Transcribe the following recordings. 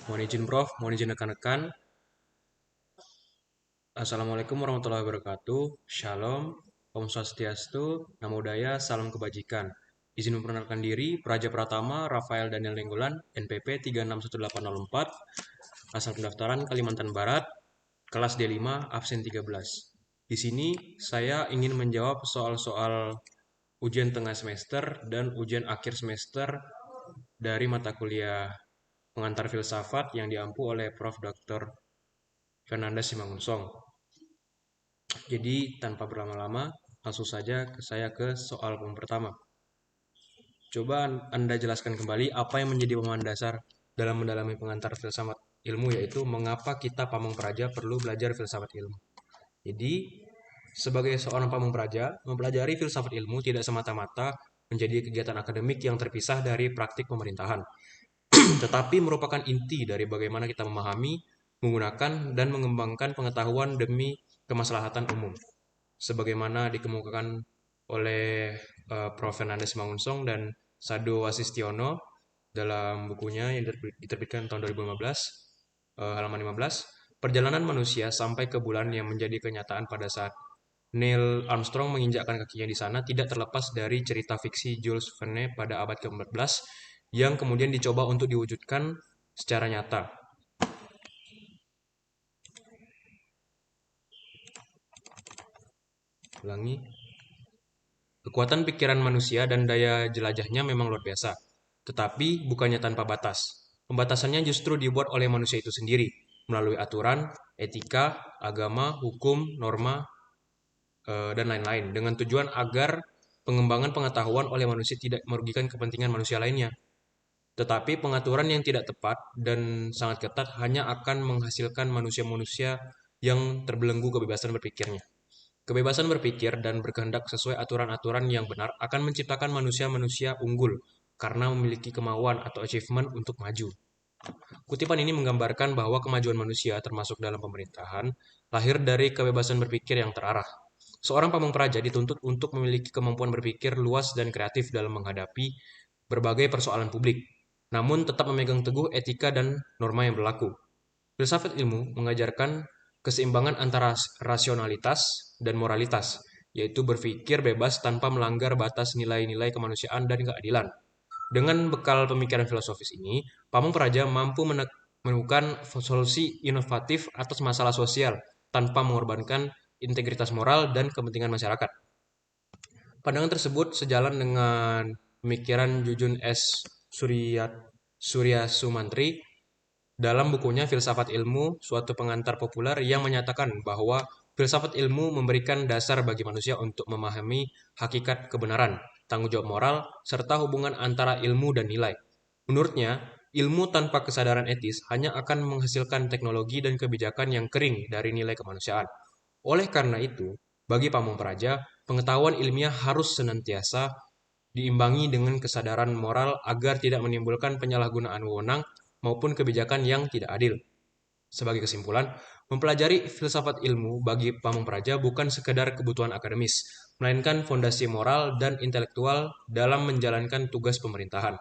Mohon izin Prof, mohon izin rekan-rekan. Assalamualaikum warahmatullahi wabarakatuh. Shalom, Om Swastiastu, Namo Buddhaya, Salam Kebajikan. Izin memperkenalkan diri, Praja Pratama, Rafael Daniel Nenggolan, NPP 361804, asal pendaftaran Kalimantan Barat, kelas D5, absen 13. Di sini saya ingin menjawab soal-soal ujian tengah semester dan ujian akhir semester dari mata kuliah pengantar filsafat yang diampu oleh Prof. Dr. Fernandes Simangunsong. Jadi tanpa berlama-lama, langsung saja saya ke soal pertama. Coba Anda jelaskan kembali apa yang menjadi pemahaman dasar dalam mendalami pengantar filsafat ilmu, yaitu mengapa kita pamong praja perlu belajar filsafat ilmu. Jadi, sebagai seorang pamong praja, mempelajari filsafat ilmu tidak semata-mata menjadi kegiatan akademik yang terpisah dari praktik pemerintahan, tetapi merupakan inti dari bagaimana kita memahami, menggunakan, dan mengembangkan pengetahuan demi kemaslahatan umum. Sebagaimana dikemukakan oleh Prof. Fernandes Mangunsong dan Sado Wasistiono dalam bukunya yang diterbitkan tahun 2015, halaman 15, perjalanan manusia sampai ke bulan yang menjadi kenyataan pada saat Neil Armstrong menginjakkan kakinya di sana tidak terlepas dari cerita fiksi Jules Verne pada abad ke-14 yang kemudian dicoba untuk diwujudkan secara nyata. Ulangi. Kekuatan pikiran manusia dan daya jelajahnya memang luar biasa, tetapi bukannya tanpa batas. Pembatasannya justru dibuat oleh manusia itu sendiri, melalui aturan, etika, agama, hukum, norma, dan lain-lain, dengan tujuan agar pengembangan pengetahuan oleh manusia tidak merugikan kepentingan manusia lainnya. Tetapi pengaturan yang tidak tepat dan sangat ketat hanya akan menghasilkan manusia-manusia yang terbelenggu kebebasan berpikirnya. Kebebasan berpikir dan berkehendak sesuai aturan-aturan yang benar akan menciptakan manusia-manusia unggul karena memiliki kemauan atau achievement untuk maju. Kutipan ini menggambarkan bahwa kemajuan manusia, termasuk dalam pemerintahan, lahir dari kebebasan berpikir yang terarah. Seorang pamong praja dituntut untuk memiliki kemampuan berpikir luas dan kreatif dalam menghadapi berbagai persoalan publik, namun tetap memegang teguh etika dan norma yang berlaku. Filsafat ilmu mengajarkan keseimbangan antara rasionalitas dan moralitas, yaitu berpikir bebas tanpa melanggar batas nilai-nilai kemanusiaan dan keadilan. Dengan bekal pemikiran filosofis ini, Pamong Praja mampu menemukan solusi inovatif atas masalah sosial tanpa mengorbankan integritas moral dan kepentingan masyarakat. Pandangan tersebut sejalan dengan pemikiran Jujun S. Surya Sumantri dalam bukunya Filsafat Ilmu, suatu pengantar populer yang menyatakan bahwa filsafat ilmu memberikan dasar bagi manusia untuk memahami hakikat kebenaran, tanggung jawab moral, serta hubungan antara ilmu dan nilai. Menurutnya, ilmu tanpa kesadaran etis hanya akan menghasilkan teknologi dan kebijakan yang kering dari nilai kemanusiaan. Oleh karena itu, bagi pamong praja, pengetahuan ilmiah harus senantiasa diimbangi dengan kesadaran moral agar tidak menimbulkan penyalahgunaan wewenang maupun kebijakan yang tidak adil. Sebagai kesimpulan, mempelajari filsafat ilmu bagi pamong praja bukan sekedar kebutuhan akademis, melainkan fondasi moral dan intelektual dalam menjalankan tugas pemerintahan.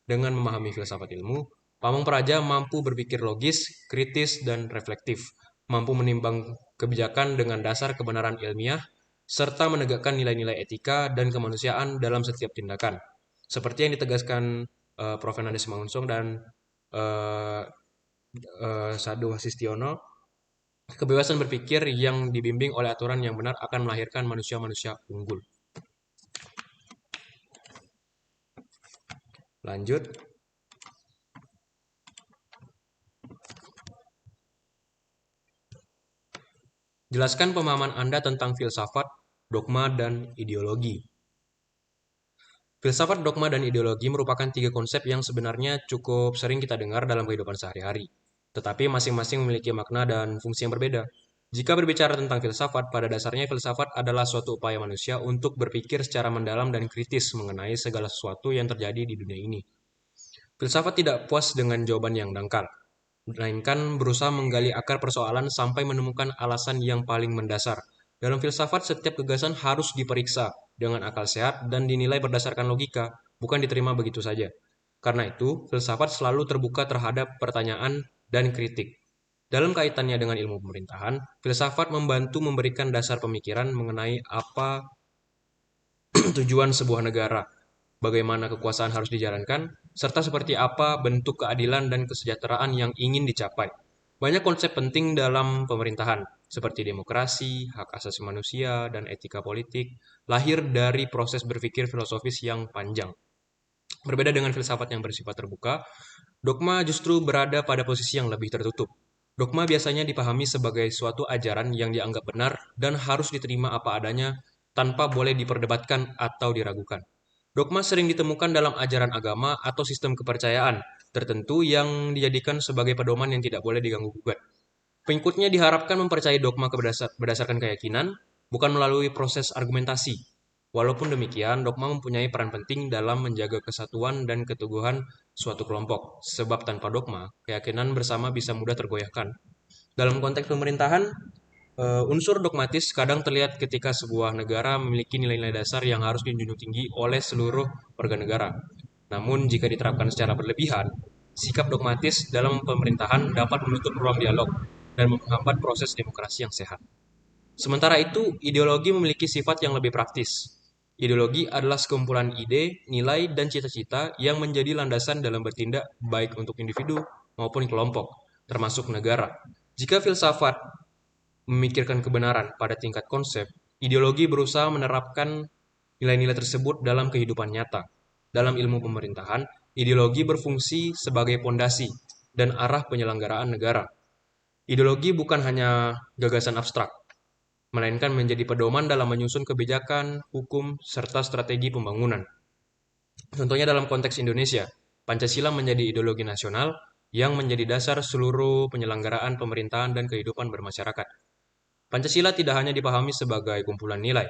Dengan memahami filsafat ilmu, pamong praja mampu berpikir logis, kritis, dan reflektif, mampu menimbang kebijakan dengan dasar kebenaran ilmiah, serta menegakkan nilai-nilai etika dan kemanusiaan dalam setiap tindakan. Seperti yang ditegaskan Prof. Fernandes Mangunsong dan uh, Sadu Hasistiono, kebebasan berpikir yang dibimbing oleh aturan yang benar akan melahirkan manusia-manusia unggul. Lanjut. Jelaskan pemahaman Anda tentang filsafat, dogma, dan ideologi. Filsafat, dogma, dan ideologi merupakan tiga konsep yang sebenarnya cukup sering kita dengar dalam kehidupan sehari-hari, tetapi masing-masing memiliki makna dan fungsi yang berbeda. Jika berbicara tentang filsafat, pada dasarnya filsafat adalah suatu upaya manusia untuk berpikir secara mendalam dan kritis mengenai segala sesuatu yang terjadi di dunia ini. Filsafat tidak puas dengan jawaban yang dangkal, melainkan berusaha menggali akar persoalan sampai menemukan alasan yang paling mendasar. Dalam filsafat, setiap gagasan harus diperiksa dengan akal sehat dan dinilai berdasarkan logika, bukan diterima begitu saja. Karena itu, filsafat selalu terbuka terhadap pertanyaan dan kritik. Dalam kaitannya dengan ilmu pemerintahan, filsafat membantu memberikan dasar pemikiran mengenai apa tujuan sebuah negara, bagaimana kekuasaan harus dijalankan, serta seperti apa bentuk keadilan dan kesejahteraan yang ingin dicapai. Banyak konsep penting dalam pemerintahan, seperti demokrasi, hak asasi manusia, dan etika politik, lahir dari proses berpikir filosofis yang panjang. Berbeda dengan filsafat yang bersifat terbuka, dogma justru berada pada posisi yang lebih tertutup. Dogma biasanya dipahami sebagai suatu ajaran yang dianggap benar dan harus diterima apa adanya tanpa boleh diperdebatkan atau diragukan. Dogma sering ditemukan dalam ajaran agama atau sistem kepercayaan tertentu yang dijadikan sebagai pedoman yang tidak boleh diganggu-gugat. Pengikutnya diharapkan mempercayai dogma berdasarkan keyakinan, bukan melalui proses argumentasi. Walaupun demikian, dogma mempunyai peran penting dalam menjaga kesatuan dan keteguhan suatu kelompok. Sebab tanpa dogma, keyakinan bersama bisa mudah tergoyahkan. Dalam konteks pemerintahan, unsur dogmatis kadang terlihat ketika sebuah negara memiliki nilai-nilai dasar yang harus dijunjung tinggi oleh seluruh warga negara. Namun, jika diterapkan secara berlebihan, sikap dogmatis dalam pemerintahan dapat menutup ruang dialog dan menghambat proses demokrasi yang sehat. Sementara itu, ideologi memiliki sifat yang lebih praktis. Ideologi adalah sekumpulan ide, nilai, dan cita-cita yang menjadi landasan dalam bertindak baik untuk individu maupun kelompok, termasuk negara. Jika filsafat memikirkan kebenaran pada tingkat konsep, ideologi berusaha menerapkan nilai-nilai tersebut dalam kehidupan nyata. Dalam ilmu pemerintahan, ideologi berfungsi sebagai pondasi dan arah penyelenggaraan negara. Ideologi bukan hanya gagasan abstrak, melainkan menjadi pedoman dalam menyusun kebijakan, hukum, serta strategi pembangunan. Contohnya dalam konteks Indonesia, Pancasila menjadi ideologi nasional yang menjadi dasar seluruh penyelenggaraan pemerintahan dan kehidupan bermasyarakat. Pancasila tidak hanya dipahami sebagai kumpulan nilai,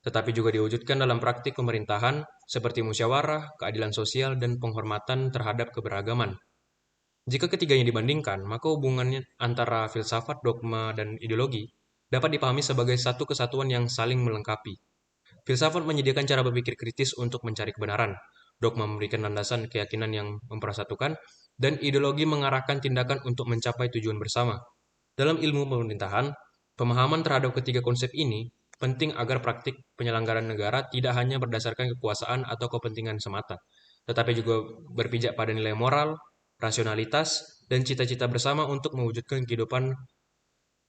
tetapi juga diwujudkan dalam praktik pemerintahan seperti musyawarah, keadilan sosial, dan penghormatan terhadap keberagaman. Jika ketiganya dibandingkan, maka hubungannya antara filsafat, dogma, dan ideologi dapat dipahami sebagai satu kesatuan yang saling melengkapi. Filsafat menyediakan cara berpikir kritis untuk mencari kebenaran, dogma memberikan landasan keyakinan yang mempersatukan, dan ideologi mengarahkan tindakan untuk mencapai tujuan bersama. Dalam ilmu pemerintahan, pemahaman terhadap ketiga konsep ini penting agar praktik penyelenggaraan negara tidak hanya berdasarkan kekuasaan atau kepentingan semata, tetapi juga berpijak pada nilai moral, rasionalitas, dan cita-cita bersama untuk mewujudkan kehidupan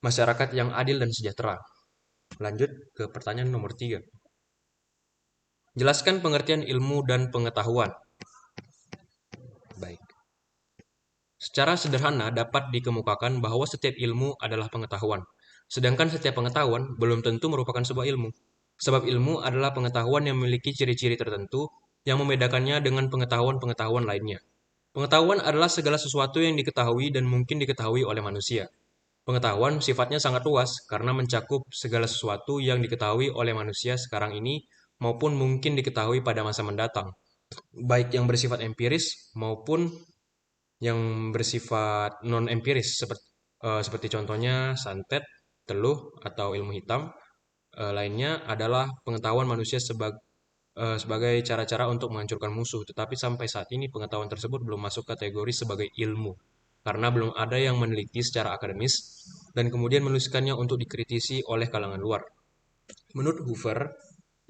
masyarakat yang adil dan sejahtera. Lanjut ke pertanyaan nomor 3. Jelaskan pengertian ilmu dan pengetahuan. Baik. Secara sederhana dapat dikemukakan bahwa setiap ilmu adalah pengetahuan, sedangkan setiap pengetahuan belum tentu merupakan sebuah ilmu. Sebab ilmu adalah pengetahuan yang memiliki ciri-ciri tertentu yang membedakannya dengan pengetahuan-pengetahuan lainnya. Pengetahuan adalah segala sesuatu yang diketahui dan mungkin diketahui oleh manusia. Pengetahuan sifatnya sangat luas karena mencakup segala sesuatu yang diketahui oleh manusia sekarang ini maupun mungkin diketahui pada masa mendatang, baik yang bersifat empiris maupun yang bersifat non-empiris seperti contohnya santet, teluh, atau ilmu hitam. Lainnya adalah pengetahuan manusia sebagai cara-cara untuk menghancurkan musuh, tetapi sampai saat ini pengetahuan tersebut belum masuk kategori sebagai ilmu karena belum ada yang meneliti secara akademis dan kemudian menuliskannya untuk dikritisi oleh kalangan luar. Menurut Hoover,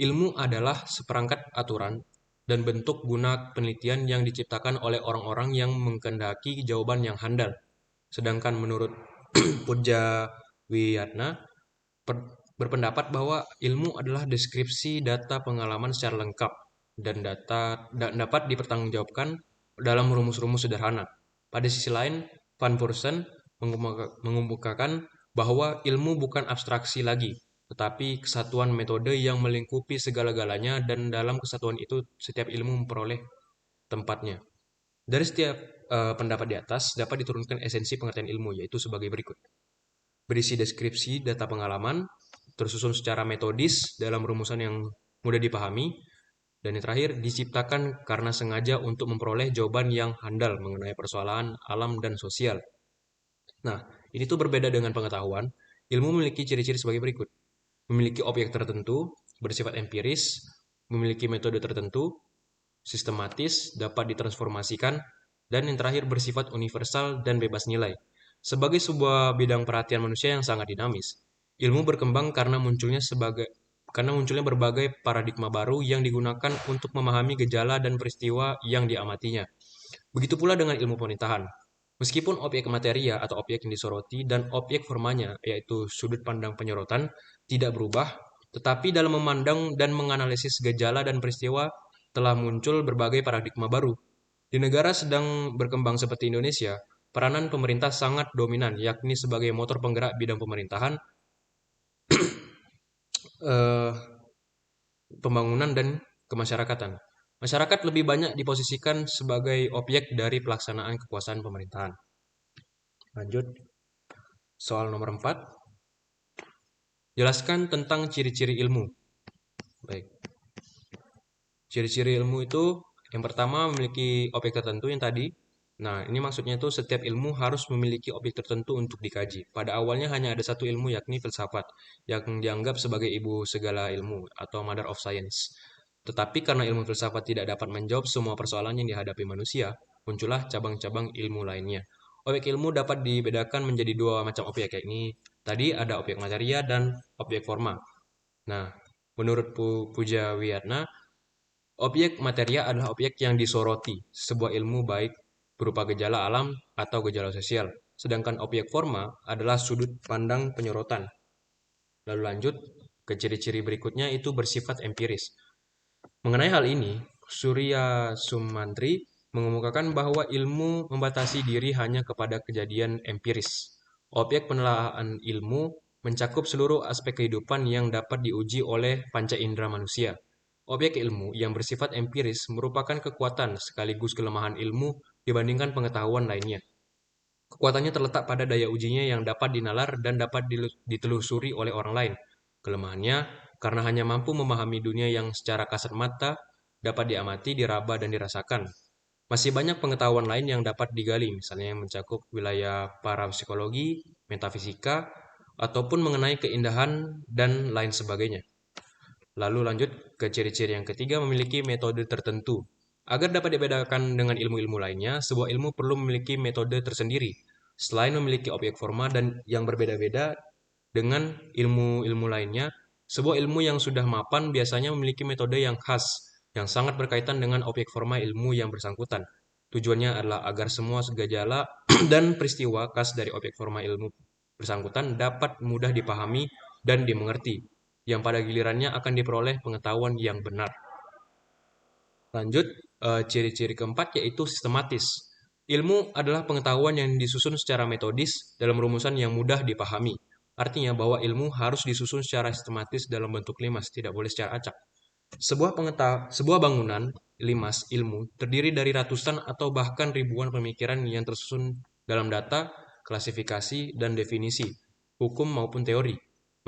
ilmu adalah seperangkat aturan dan bentuk guna penelitian yang diciptakan oleh orang-orang yang mengkehendaki jawaban yang handal. Sedangkan menurut Pudja Wiyatna berpendapat bahwa ilmu adalah deskripsi data pengalaman secara lengkap dan dapat dipertanggungjawabkan dalam rumus-rumus sederhana. Pada sisi lain, Van Forsen mengemukakan bahwa ilmu bukan abstraksi lagi, tetapi kesatuan metode yang melingkupi segala-galanya dan dalam kesatuan itu setiap ilmu memperoleh tempatnya. Dari setiap pendapat di atas dapat diturunkan esensi pengertian ilmu yaitu sebagai berikut. Berisi deskripsi data pengalaman, tersusun secara metodis dalam rumusan yang mudah dipahami, dan yang terakhir diciptakan karena sengaja untuk memperoleh jawaban yang handal mengenai persoalan alam dan sosial. Nah, ini tuh berbeda dengan pengetahuan. Ilmu memiliki ciri-ciri sebagai berikut. Memiliki objek tertentu, bersifat empiris, memiliki metode tertentu, sistematis, dapat ditransformasikan, dan yang terakhir bersifat universal dan bebas nilai. Sebagai sebuah bidang perhatian manusia yang sangat dinamis, ilmu berkembang karena munculnya berbagai paradigma baru yang digunakan untuk memahami gejala dan peristiwa yang diamatinya. Begitu pula dengan ilmu pemerintahan. Meskipun objek materia atau objek yang disoroti dan objek formanya, yaitu sudut pandang penyorotan, tidak berubah, tetapi dalam memandang dan menganalisis gejala dan peristiwa telah muncul berbagai paradigma baru. Di negara sedang berkembang seperti Indonesia, peranan pemerintah sangat dominan, yakni sebagai motor penggerak bidang pemerintahan, eh, pembangunan, dan kemasyarakatan. Masyarakat lebih banyak diposisikan sebagai objek dari pelaksanaan kekuasaan pemerintahan. Lanjut, soal nomor 4. Jelaskan tentang ciri-ciri ilmu. Baik, ciri-ciri ilmu itu yang pertama memiliki objek tertentu yang tadi. Nah, ini maksudnya itu setiap ilmu harus memiliki objek tertentu untuk dikaji. Pada awalnya hanya ada satu ilmu yakni filsafat, yang dianggap sebagai ibu segala ilmu atau mother of science. Tetapi karena ilmu filsafat tidak dapat menjawab semua persoalan yang dihadapi manusia, muncullah cabang-cabang ilmu lainnya. Objek ilmu dapat dibedakan menjadi dua macam objek, yakni tadi ada objek materia dan objek forma. Nah, menurut Puja Wiyatna, objek materia adalah objek yang disoroti, sebuah ilmu baik berupa gejala alam atau gejala sosial. Sedangkan objek forma adalah sudut pandang penyorotan. Lalu lanjut ke ciri-ciri berikutnya itu bersifat empiris. Mengenai hal ini, Surya Sumantri mengemukakan bahwa ilmu membatasi diri hanya kepada kejadian empiris. Objek penelaahan ilmu mencakup seluruh aspek kehidupan yang dapat diuji oleh panca indera manusia. Objek ilmu yang bersifat empiris merupakan kekuatan sekaligus kelemahan ilmu dibandingkan pengetahuan lainnya. Kekuatannya terletak pada daya ujinya yang dapat dinalar dan dapat ditelusuri oleh orang lain. Kelemahannya karena hanya mampu memahami dunia yang secara kasat mata dapat diamati, diraba, dan dirasakan. Masih banyak pengetahuan lain yang dapat digali, misalnya yang mencakup wilayah parapsikologi, metafisika, ataupun mengenai keindahan dan lain sebagainya. Lalu lanjut ke ciri-ciri yang ketiga, memiliki metode tertentu. Agar dapat dibedakan dengan ilmu-ilmu lainnya, sebuah ilmu perlu memiliki metode tersendiri. Selain memiliki objek forma dan yang berbeda-beda dengan ilmu-ilmu lainnya, sebuah ilmu yang sudah mapan biasanya memiliki metode yang khas, yang sangat berkaitan dengan objek forma ilmu yang bersangkutan. Tujuannya adalah agar semua gejala dan peristiwa khas dari objek forma ilmu bersangkutan dapat mudah dipahami dan dimengerti, yang pada gilirannya akan diperoleh pengetahuan yang benar. Lanjut, ciri-ciri keempat yaitu sistematis. Ilmu adalah pengetahuan yang disusun secara metodis dalam rumusan yang mudah dipahami. Artinya bahwa ilmu harus disusun secara sistematis dalam bentuk limas, tidak boleh secara acak. Sebuah bangunan limas ilmu terdiri dari ratusan atau bahkan ribuan pemikiran yang tersusun dalam data, klasifikasi, dan definisi, hukum maupun teori.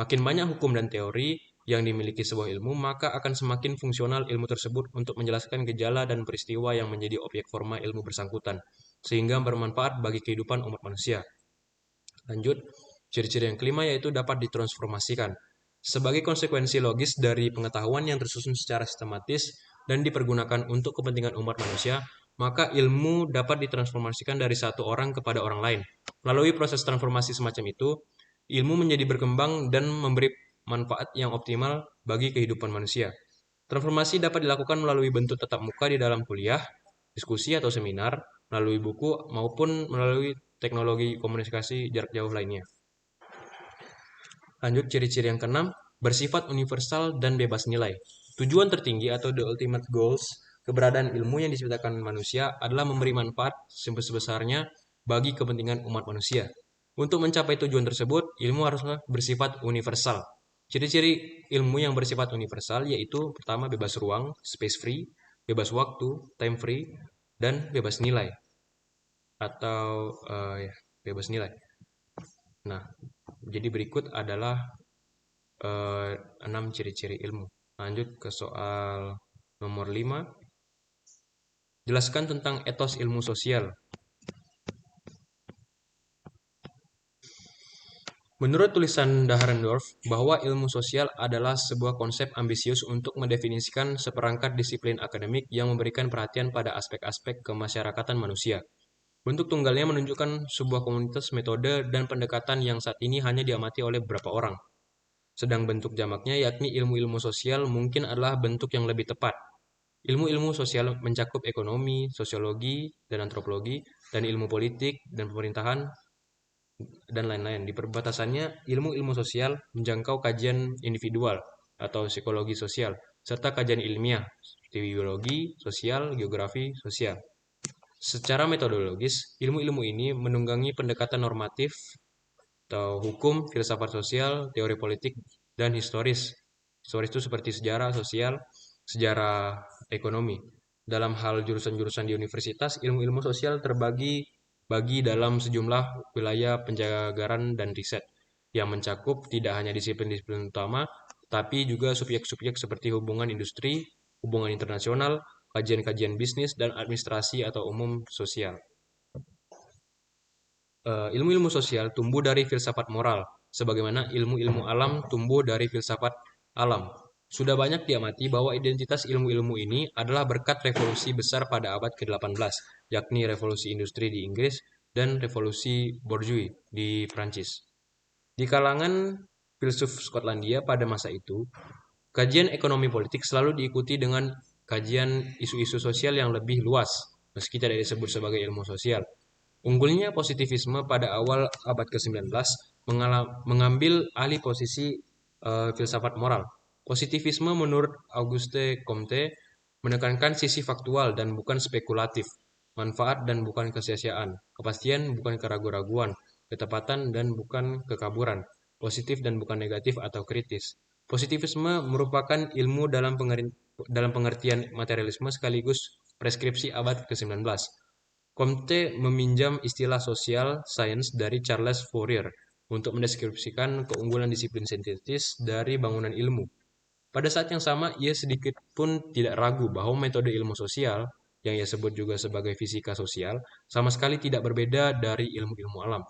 Makin banyak hukum dan teori yang dimiliki sebuah ilmu, maka akan semakin fungsional ilmu tersebut untuk menjelaskan gejala dan peristiwa yang menjadi objek forma ilmu bersangkutan, sehingga bermanfaat bagi kehidupan umat manusia. Lanjut, ciri-ciri yang kelima yaitu dapat ditransformasikan. Sebagai konsekuensi logis dari pengetahuan yang tersusun secara sistematis dan dipergunakan untuk kepentingan umat manusia, maka ilmu dapat ditransformasikan dari satu orang kepada orang lain. Melalui proses transformasi semacam itu, ilmu menjadi berkembang dan memberi manfaat yang optimal bagi kehidupan manusia. Transformasi dapat dilakukan melalui bentuk tatap muka di dalam kuliah, diskusi atau seminar, melalui buku, maupun melalui teknologi komunikasi jarak jauh lainnya. Lanjut, ciri-ciri yang keenam, bersifat universal dan bebas nilai. Tujuan tertinggi atau the ultimate goals keberadaan ilmu yang diciptakan manusia adalah memberi manfaat sebesar-besarnya bagi kepentingan umat manusia. Untuk mencapai tujuan tersebut, ilmu haruslah bersifat universal. Ciri-ciri ilmu yang bersifat universal yaitu pertama bebas ruang, space free, bebas waktu, time free, dan bebas nilai atau ya, bebas nilai. Nah, jadi berikut adalah 6 ciri-ciri ilmu. Lanjut ke soal nomor 5. Jelaskan tentang etos ilmu sosial. Menurut tulisan Dahrendorf, bahwa ilmu sosial adalah sebuah konsep ambisius untuk mendefinisikan seperangkat disiplin akademik yang memberikan perhatian pada aspek-aspek kemasyarakatan manusia. Bentuk tunggalnya menunjukkan sebuah komunitas metode dan pendekatan yang saat ini hanya diamati oleh beberapa orang. Sedang bentuk jamaknya yakni ilmu-ilmu sosial mungkin adalah bentuk yang lebih tepat. Ilmu-ilmu sosial mencakup ekonomi, sosiologi, dan antropologi, dan ilmu politik dan pemerintahan, dan lain-lain. Di perbatasannya, ilmu-ilmu sosial menjangkau kajian individual atau psikologi sosial, serta kajian ilmiah, seperti biologi, sosial, geografi, sosial. Secara metodologis, ilmu-ilmu ini menunggangi pendekatan normatif atau hukum, filsafat sosial, teori politik, dan historis. Historis itu seperti sejarah sosial, sejarah ekonomi. Dalam hal jurusan-jurusan di universitas, ilmu-ilmu sosial terbagi dalam sejumlah wilayah penjagaran dan riset yang mencakup tidak hanya disiplin-disiplin utama, tapi juga subjek-subjek seperti hubungan industri, hubungan internasional, kajian-kajian bisnis, dan administrasi atau umum sosial. Ilmu-ilmu sosial tumbuh dari filsafat moral, sebagaimana ilmu-ilmu alam tumbuh dari filsafat alam. Sudah banyak diamati bahwa identitas ilmu-ilmu ini adalah berkat revolusi besar pada abad ke-18, yakni revolusi industri di Inggris dan revolusi Bourgeois di Prancis. Di kalangan filsuf Skotlandia pada masa itu, kajian ekonomi politik selalu diikuti dengan kajian isu-isu sosial yang lebih luas, meski tidak disebut sebagai ilmu sosial. Unggulnya positivisme pada awal abad ke-19 mengambil alih posisi filsafat moral. Positivisme menurut Auguste Comte menekankan sisi faktual dan bukan spekulatif, manfaat dan bukan kesia-siaan, kepastian bukan keraguan-raguan, ketepatan dan bukan kekaburan, positif dan bukan negatif atau kritis. Positivisme merupakan ilmu dalam pengertian materialisme sekaligus preskripsi abad ke-19. Comte meminjam istilah social science dari Charles Fourier untuk mendeskripsikan keunggulan disiplin sintetis dari bangunan ilmu. Pada saat yang sama, ia sedikit pun tidak ragu bahwa metode ilmu sosial, yang ia sebut juga sebagai fisika sosial, sama sekali tidak berbeda dari ilmu-ilmu alam.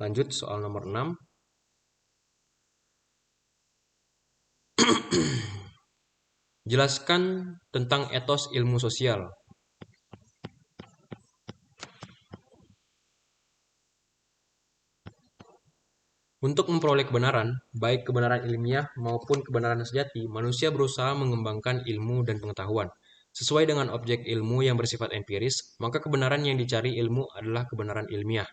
Lanjut soal nomor 6. Jelaskan tentang etos ilmu sosial. Untuk memperoleh kebenaran, baik kebenaran ilmiah maupun kebenaran sejati, manusia berusaha mengembangkan ilmu dan pengetahuan. Sesuai dengan objek ilmu yang bersifat empiris, maka kebenaran yang dicari ilmu adalah kebenaran ilmiah.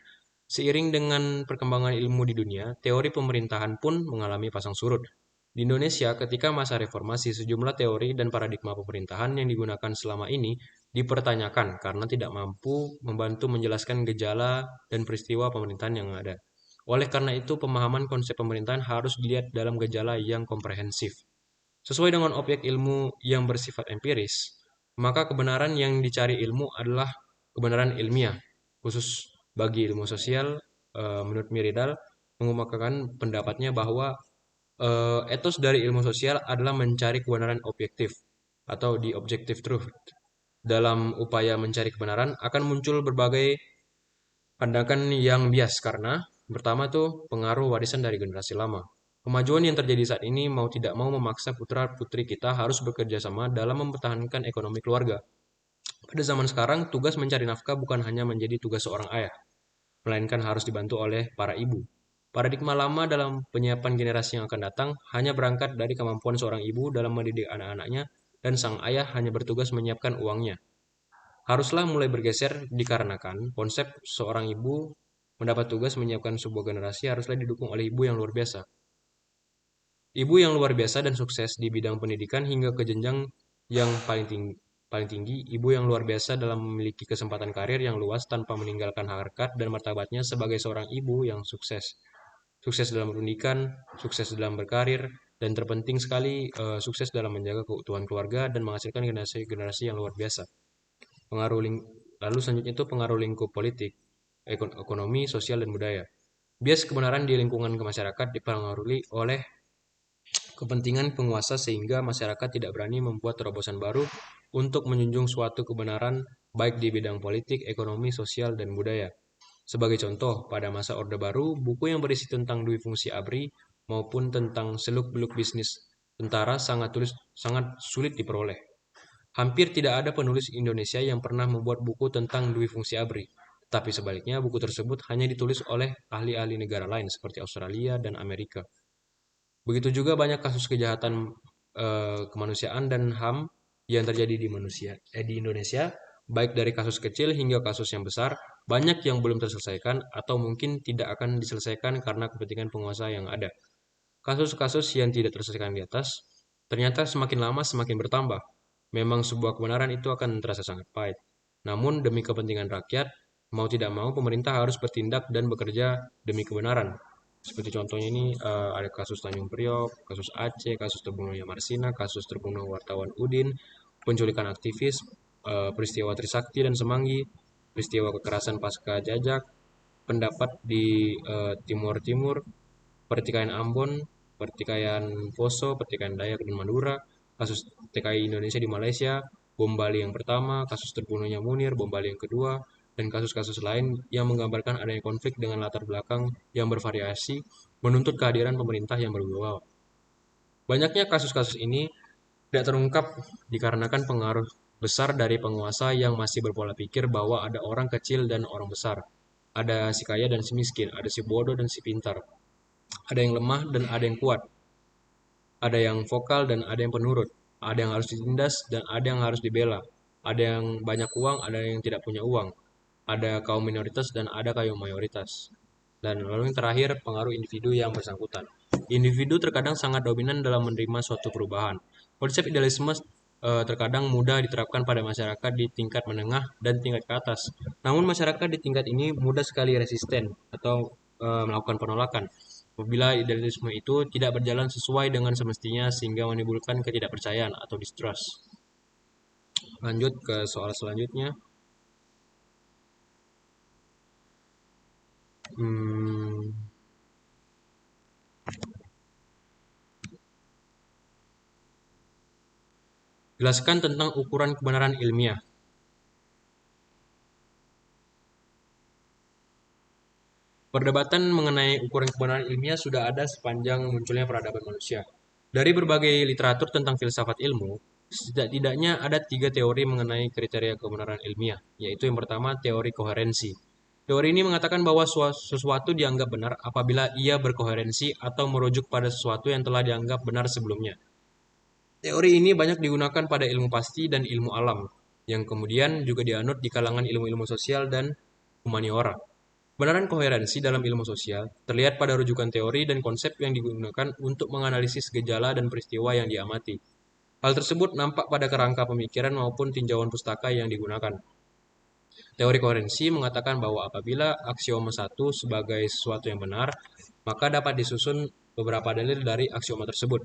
Seiring dengan perkembangan ilmu di dunia, teori pemerintahan pun mengalami pasang surut. Di Indonesia, ketika masa reformasi, sejumlah teori dan paradigma pemerintahan yang digunakan selama ini dipertanyakan karena tidak mampu membantu menjelaskan gejala dan peristiwa pemerintahan yang ada. Oleh karena itu, pemahaman konsep pemerintahan harus dilihat dalam gejala yang komprehensif. Sesuai dengan objek ilmu yang bersifat empiris, maka kebenaran yang dicari ilmu adalah kebenaran ilmiah. Khusus bagi ilmu sosial, menurut Myrdal, mengemukakan pendapatnya bahwa etos dari ilmu sosial adalah mencari kebenaran objektif atau the objective truth. Dalam upaya mencari kebenaran akan muncul berbagai pandangan yang bias karena pertama tuh pengaruh warisan dari generasi lama. Kemajuan yang terjadi saat ini mau tidak mau memaksa putra-putri kita harus bekerja sama dalam mempertahankan ekonomi keluarga. Pada zaman sekarang, tugas mencari nafkah bukan hanya menjadi tugas seorang ayah, melainkan harus dibantu oleh para ibu. Paradigma lama dalam penyiapan generasi yang akan datang hanya berangkat dari kemampuan seorang ibu dalam mendidik anak-anaknya dan sang ayah hanya bertugas menyiapkan uangnya. Haruslah mulai bergeser dikarenakan konsep seorang ibu mendapat tugas menyiapkan sebuah generasi haruslah didukung oleh ibu yang luar biasa. Ibu yang luar biasa dan sukses di bidang pendidikan hingga ke jenjang yang paling tinggi, ibu yang luar biasa dalam memiliki kesempatan karir yang luas tanpa meninggalkan harkat dan martabatnya sebagai seorang ibu yang sukses. Sukses dalam pendidikan, sukses dalam berkarir, dan terpenting sekali sukses dalam menjaga keutuhan keluarga dan menghasilkan generasi-generasi yang luar biasa. Lalu selanjutnya itu pengaruh lingkup politik, ekonomi, sosial, dan budaya. Bias kebenaran di lingkungan masyarakat dipengaruhi oleh kepentingan penguasa sehingga masyarakat tidak berani membuat terobosan baru untuk menjunjung suatu kebenaran baik di bidang politik, ekonomi, sosial, dan budaya. Sebagai contoh, pada masa Orde Baru, buku yang berisi tentang dui fungsi ABRI maupun tentang seluk-beluk bisnis tentara sangat sulit diperoleh. Hampir tidak ada penulis Indonesia yang pernah membuat buku tentang dui fungsi ABRI, tetapi sebaliknya buku tersebut hanya ditulis oleh ahli-ahli negara lain seperti Australia dan Amerika. Begitu juga banyak kasus kejahatan kemanusiaan dan HAM yang terjadi di Indonesia, baik dari kasus kecil hingga kasus yang besar, banyak yang belum terselesaikan atau mungkin tidak akan diselesaikan karena kepentingan penguasa yang ada. Kasus-kasus yang tidak terselesaikan di atas ternyata semakin lama semakin bertambah. Memang sebuah kebenaran itu akan terasa sangat pahit. Namun demi kepentingan rakyat, mau tidak mau pemerintah harus bertindak dan bekerja demi kebenaran. Seperti contohnya ini ada kasus Tanjung Priok, kasus Aceh, kasus terbunuhnya Marsina, kasus terbunuh wartawan Udin, penculikan aktivis, peristiwa Trisakti dan Semanggi, peristiwa kekerasan pasca Jajak, pendapat di Timur Timur, pertikaian Ambon, pertikaian Poso, pertikaian Dayak dan Madura, kasus TKI Indonesia di Malaysia, bom Bali yang pertama, kasus terbunuhnya Munir, bom Bali yang kedua, dan kasus-kasus lain yang menggambarkan adanya konflik dengan latar belakang yang bervariasi menuntut kehadiran pemerintah yang berwibawa. Banyaknya kasus-kasus ini tidak terungkap dikarenakan pengaruh besar dari penguasa yang masih berpola pikir bahwa ada orang kecil dan orang besar. Ada si kaya dan si miskin, ada si bodoh dan si pintar. Ada yang lemah dan ada yang kuat. Ada yang vokal dan ada yang penurut. Ada yang harus ditindas dan ada yang harus dibela. Ada yang banyak uang, ada yang tidak punya uang. Ada kaum minoritas dan ada kaum mayoritas. Dan lalu yang terakhir, pengaruh individu yang bersangkutan. Individu terkadang sangat dominan dalam menerima suatu perubahan. Konsep idealisme terkadang mudah diterapkan pada masyarakat di tingkat menengah dan tingkat ke atas. Namun masyarakat di tingkat ini mudah sekali resisten atau melakukan penolakan apabila idealisme itu tidak berjalan sesuai dengan semestinya sehingga menimbulkan ketidakpercayaan atau distrust. Lanjut ke soal selanjutnya. Hmm, Jelaskan tentang ukuran kebenaran ilmiah. Perdebatan mengenai ukuran kebenaran ilmiah sudah ada sepanjang munculnya peradaban manusia. Dari berbagai literatur tentang filsafat ilmu, setidaknya ada 3 teori mengenai kriteria kebenaran ilmiah, yaitu yang pertama teori koherensi. Teori ini mengatakan bahwa sesuatu dianggap benar apabila ia berkoherensi atau merujuk pada sesuatu yang telah dianggap benar sebelumnya. Teori ini banyak digunakan pada ilmu pasti dan ilmu alam, yang kemudian juga dianut di kalangan ilmu-ilmu sosial dan humaniora. Kebenaran koherensi dalam ilmu sosial terlihat pada rujukan teori dan konsep yang digunakan untuk menganalisis gejala dan peristiwa yang diamati. Hal tersebut nampak pada kerangka pemikiran maupun tinjauan pustaka yang digunakan. Teori koherensi mengatakan bahwa apabila aksioma satu sebagai sesuatu yang benar, maka dapat disusun beberapa dalil dari aksioma tersebut.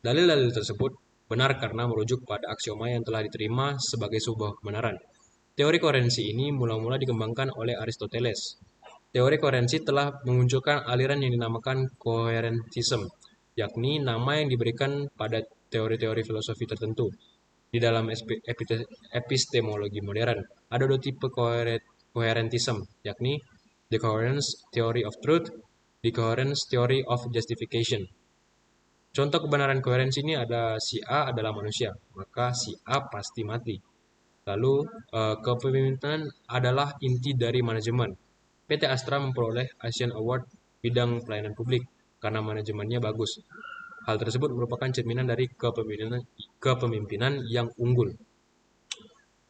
Dalil-dalil tersebut benar karena merujuk pada aksioma yang telah diterima sebagai sebuah kebenaran. Teori koherensi ini mula-mula dikembangkan oleh Aristoteles. Teori koherensi telah memunculkan aliran yang dinamakan koherentisme, yakni nama yang diberikan pada teori-teori filosofi tertentu. Di dalam epistemologi modern, ada 2 tipe koherentisme, yakni the coherence theory of truth, the coherence theory of justification. Contoh kebenaran koherensi ini ada si A adalah manusia, maka si A pasti mati. Lalu, kepemimpinan adalah inti dari manajemen. PT Astra memperoleh Asian Award bidang pelayanan publik karena manajemennya bagus. Hal tersebut merupakan cerminan dari kepemimpinan yang unggul.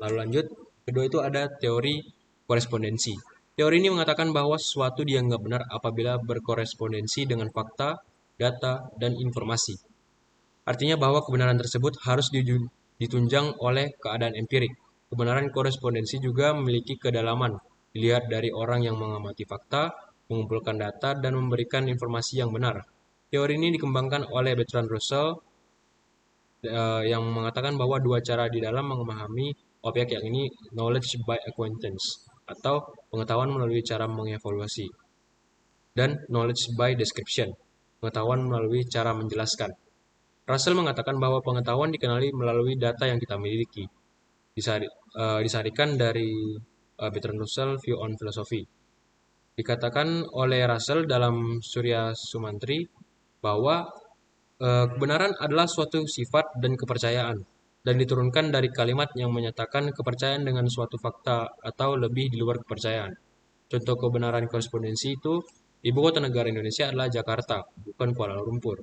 Lalu lanjut, kedua itu ada teori korespondensi. Teori ini mengatakan bahwa sesuatu dianggap benar apabila berkorespondensi dengan fakta, data, dan informasi. Artinya bahwa kebenaran tersebut harus ditunjang oleh keadaan empirik. Kebenaran korespondensi juga memiliki kedalaman, dilihat dari orang yang mengamati fakta, mengumpulkan data, dan memberikan informasi yang benar. Teori ini dikembangkan oleh Bertrand Russell yang mengatakan bahwa 2 cara di dalam memahami objek, yang ini knowledge by acquaintance atau pengetahuan melalui cara mengevaluasi, dan knowledge by description, pengetahuan melalui cara menjelaskan. Russell mengatakan bahwa pengetahuan dikenali melalui data yang kita miliki. Disarikan dari Bertrand Russell View on Philosophy. Dikatakan oleh Russell dalam Surya Sumantri bahwa kebenaran adalah suatu sifat dan kepercayaan, dan diturunkan dari kalimat yang menyatakan kepercayaan dengan suatu fakta atau lebih di luar kepercayaan. Contoh kebenaran korespondensi itu, ibu kota negara Indonesia adalah Jakarta, bukan Kuala Lumpur.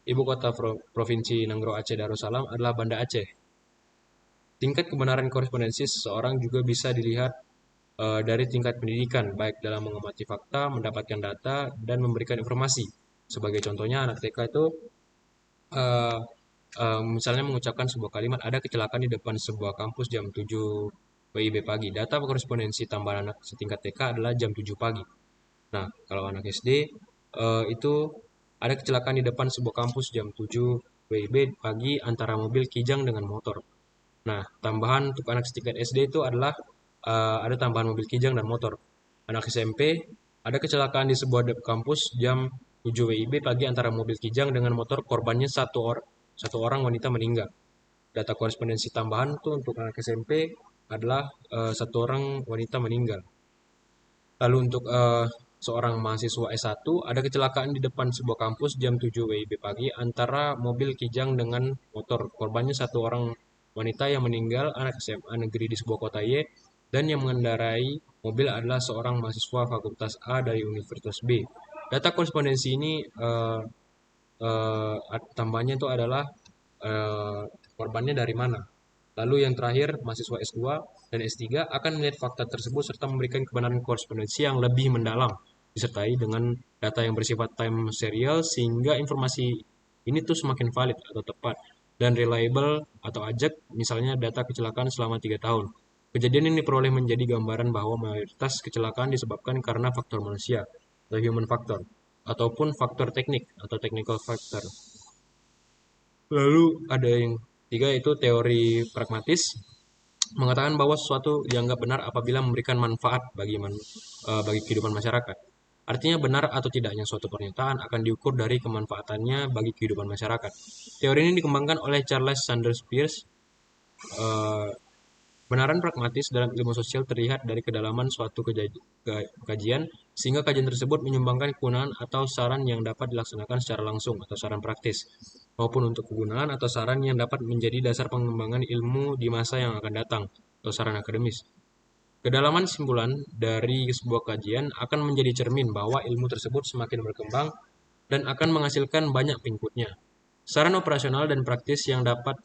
Ibu kota Provinsi Nanggro Aceh Darussalam adalah Banda Aceh. Tingkat kebenaran korespondensi seseorang juga bisa dilihat dari tingkat pendidikan, baik dalam mengamati fakta, mendapatkan data, dan memberikan informasi. Sebagai contohnya, anak TK itu eh, misalnya mengucapkan sebuah kalimat, ada kecelakaan di depan sebuah kampus jam 7 WIB pagi. Data korespondensi tambahan anak setingkat TK adalah jam 7 pagi. Nah, kalau anak SD itu ada kecelakaan di depan sebuah kampus jam 7 WIB pagi antara mobil Kijang dengan motor. Nah, tambahan untuk anak setingkat SD itu adalah ada tambahan mobil Kijang dan motor. Anak SMP ada kecelakaan di sebuah kampus jam 7 WIB pagi antara mobil Kijang dengan motor, korbannya satu orang wanita meninggal. Data korespondensi tambahan tuh untuk anak SMP adalah satu orang wanita meninggal. Lalu untuk seorang mahasiswa S1 ada kecelakaan di depan sebuah kampus jam 7 WIB pagi antara mobil Kijang dengan motor. Korbannya satu orang wanita yang meninggal, anak SMA negeri di sebuah kota Y, dan yang mengendarai mobil adalah seorang mahasiswa Fakultas A dari Universitas B. Data korespondensi ini tambahnya itu adalah eh, korbannya dari mana. Lalu yang terakhir, mahasiswa S2 dan S3 akan melihat fakta tersebut serta memberikan kebenaran korespondensi yang lebih mendalam, disertai dengan data yang bersifat time serial sehingga informasi ini tuh semakin valid atau tepat dan reliable atau ajak, misalnya data kecelakaan selama 3 tahun. Kejadian ini diperoleh menjadi gambaran bahwa mayoritas kecelakaan disebabkan karena faktor manusia atau human factor ataupun faktor teknik atau technical factor. Lalu ada yang tiga yaitu teori pragmatis mengatakan bahwa sesuatu dianggap benar apabila memberikan manfaat bagi kehidupan masyarakat. Artinya benar atau tidaknya suatu pernyataan akan diukur dari kemanfaatannya bagi kehidupan masyarakat. Teori ini dikembangkan oleh Charles Sanders Peirce. Eh, Kebenaran pragmatis dalam ilmu sosial terlihat dari kedalaman suatu kajian, sehingga kajian tersebut menyumbangkan kegunaan atau saran yang dapat dilaksanakan secara langsung atau saran praktis, maupun untuk kegunaan atau saran yang dapat menjadi dasar pengembangan ilmu di masa yang akan datang atau saran akademis. Kedalaman simpulan dari sebuah kajian akan menjadi cermin bahwa ilmu tersebut semakin berkembang dan akan menghasilkan banyak pengikutnya. Saran operasional dan praktis yang dapat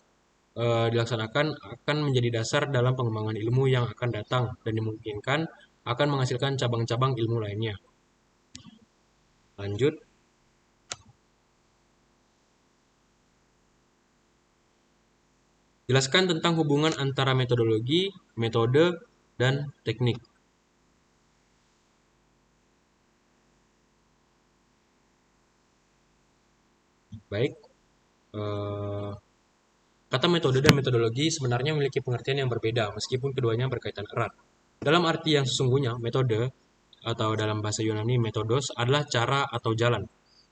dilaksanakan akan menjadi dasar dalam pengembangan ilmu yang akan datang dan dimungkinkan akan menghasilkan cabang-cabang ilmu lainnya. Lanjut, jelaskan tentang hubungan antara metodologi, metode, dan teknik. Baik, eh, kata metode dan metodologi sebenarnya memiliki pengertian yang berbeda meskipun keduanya berkaitan erat. Dalam arti yang sesungguhnya, metode atau dalam bahasa Yunani metodos adalah cara atau jalan.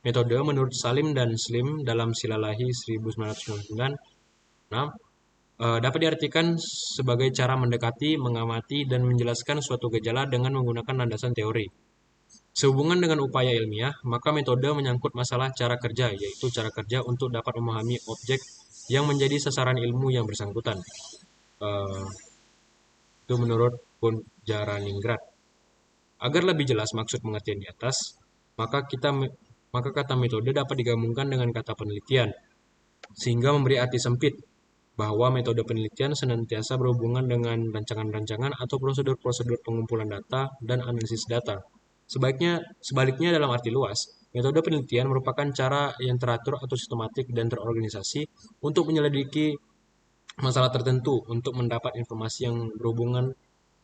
Metode menurut Salim dan Slim dalam Silalahi 1999 dapat diartikan sebagai cara mendekati, mengamati, dan menjelaskan suatu gejala dengan menggunakan landasan teori. Sehubungan dengan upaya ilmiah, maka metode menyangkut masalah cara kerja, yaitu cara kerja untuk dapat memahami objek yang menjadi sasaran ilmu yang bersangkutan. Eh, itu menurut Punjaraningrat. Agar lebih jelas maksud pengertian di atas, maka maka kata metode dapat digabungkan dengan kata penelitian, sehingga memberi arti sempit bahwa metode penelitian senantiasa berhubungan dengan rancangan-rancangan atau prosedur-prosedur pengumpulan data dan analisis data. Sebaliknya dalam arti luas, metode penelitian merupakan cara yang teratur atau sistematik dan terorganisasi untuk menyelidiki masalah tertentu untuk mendapat informasi yang berhubungan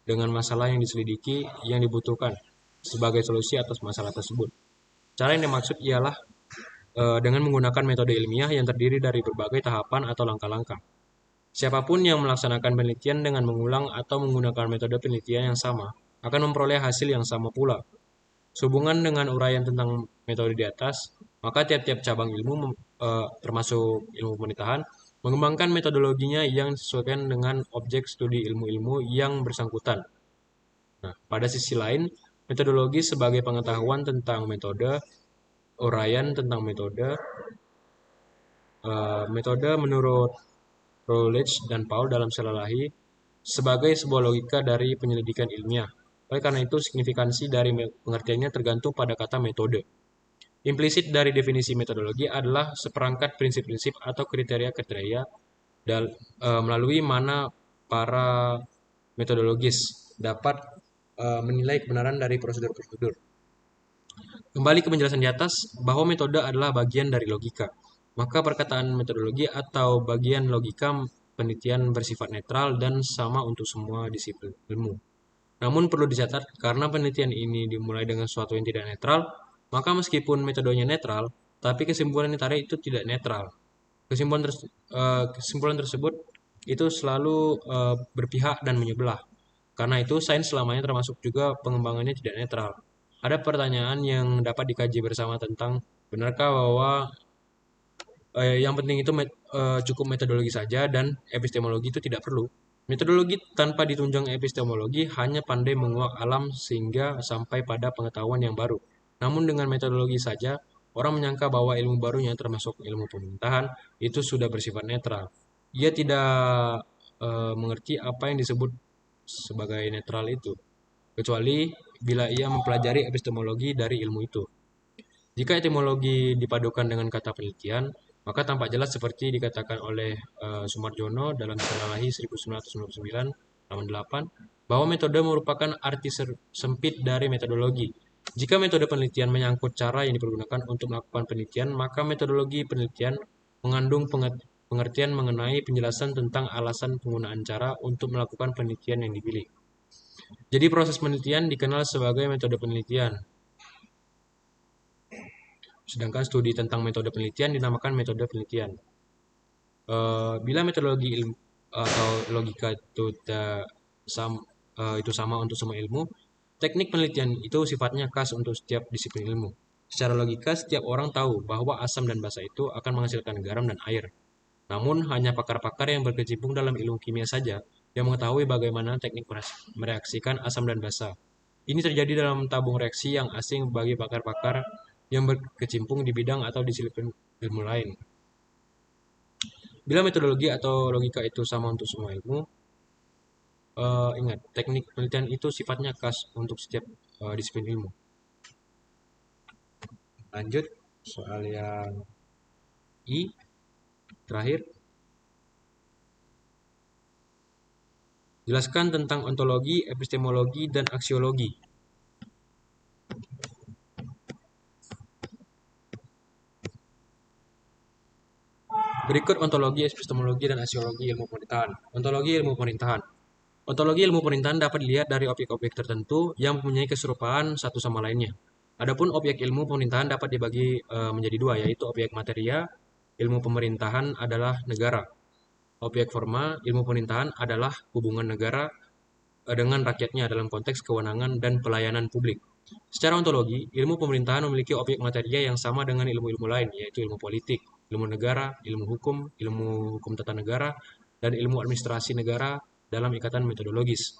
dengan masalah yang diselidiki yang dibutuhkan sebagai solusi atas masalah tersebut. Cara yang dimaksud ialah dengan menggunakan metode ilmiah yang terdiri dari berbagai tahapan atau langkah-langkah. Siapapun yang melaksanakan penelitian dengan mengulang atau menggunakan metode penelitian yang sama akan memperoleh hasil yang sama pula. Sehubungan dengan uraian tentang metode di atas, maka tiap-tiap cabang ilmu, termasuk ilmu pemerintahan, mengembangkan metodologinya yang disesuaikan dengan objek studi ilmu-ilmu yang bersangkutan. Nah, pada sisi lain, Metodologi sebagai pengetahuan tentang metode, uraian tentang metode, metode menurut Routledge dan Paul dalam Selalahi sebagai sebuah logika dari penyelidikan ilmiah. Oleh karena itu, signifikansi dari pengertiannya tergantung pada kata metode. Implisit dari definisi metodologi adalah seperangkat prinsip-prinsip atau kriteria-kriteria melalui mana para metodologis dapat menilai kebenaran dari prosedur-prosedur. Kembali ke penjelasan di atas, bahwa metode adalah bagian dari logika. Maka perkataan metodologi atau bagian logika penelitian bersifat netral dan sama untuk semua disiplin ilmu. Namun perlu dicatat, karena penelitian ini dimulai dengan sesuatu yang tidak netral, maka meskipun metodenya netral, tapi kesimpulan yang ditarik itu tidak netral. Kesimpulan tersebut itu selalu berpihak dan menyebelah. Karena itu, sains selamanya termasuk juga pengembangannya tidak netral. Ada pertanyaan yang dapat dikaji bersama tentang benarkah bahwa yang penting itu cukup metodologi saja dan epistemologi itu tidak perlu. Metodologi tanpa ditunjang epistemologi hanya pandai menguak alam sehingga sampai pada pengetahuan yang baru. Namun dengan metodologi saja, orang menyangka bahwa ilmu barunya termasuk ilmu pemerintahan itu sudah bersifat netral. Ia tidak mengerti apa yang disebut sebagai netral itu, kecuali bila ia mempelajari epistemologi dari ilmu itu. Jika etimologi dipadukan dengan kata penelitian, maka tampak jelas seperti dikatakan oleh Sumarjono dalam Selalahi 1999 halaman 8, bahwa metode merupakan arti sempit dari metodologi. Jika metode penelitian menyangkut cara yang dipergunakan untuk melakukan penelitian, maka metodologi penelitian mengandung pengertian mengenai penjelasan tentang alasan penggunaan cara untuk melakukan penelitian yang dipilih. Jadi proses penelitian dikenal sebagai metode penelitian. Sedangkan studi tentang metode penelitian dinamakan metode penelitian. Bila metodologi ilmu atau logika itu sama untuk semua ilmu, teknik penelitian itu sifatnya khas untuk setiap disiplin ilmu. Secara logika, setiap orang tahu bahwa asam dan basa itu akan menghasilkan garam dan air. Namun, hanya pakar-pakar yang berkecimpung dalam ilmu kimia saja yang mengetahui bagaimana teknik mereaksikan asam dan basa. Ini terjadi dalam tabung reaksi yang asing bagi pakar-pakar yang berkecimpung di bidang atau disiplin ilmu lain. Bila metodologi atau logika itu sama untuk semua ilmu, ingat, teknik penelitian itu sifatnya khas untuk setiap disiplin ilmu. Lanjut, soal yang I, terakhir. Jelaskan tentang ontologi, epistemologi, dan aksiologi. Berikut ontologi, epistemologi, dan aksiologi ilmu pemerintahan. Ontologi ilmu pemerintahan. Ontologi ilmu pemerintahan dapat dilihat dari objek-objek tertentu yang mempunyai keserupaan satu sama lainnya. Adapun objek ilmu pemerintahan dapat dibagi menjadi dua, yaitu objek materia, ilmu pemerintahan adalah negara. Objek forma, ilmu pemerintahan adalah hubungan negara dengan rakyatnya dalam konteks kewenangan dan pelayanan publik. Secara ontologi, ilmu pemerintahan memiliki objek materia yang sama dengan ilmu-ilmu lain, yaitu ilmu politik, ilmu negara, ilmu hukum tata negara, dan ilmu administrasi negara dalam ikatan metodologis.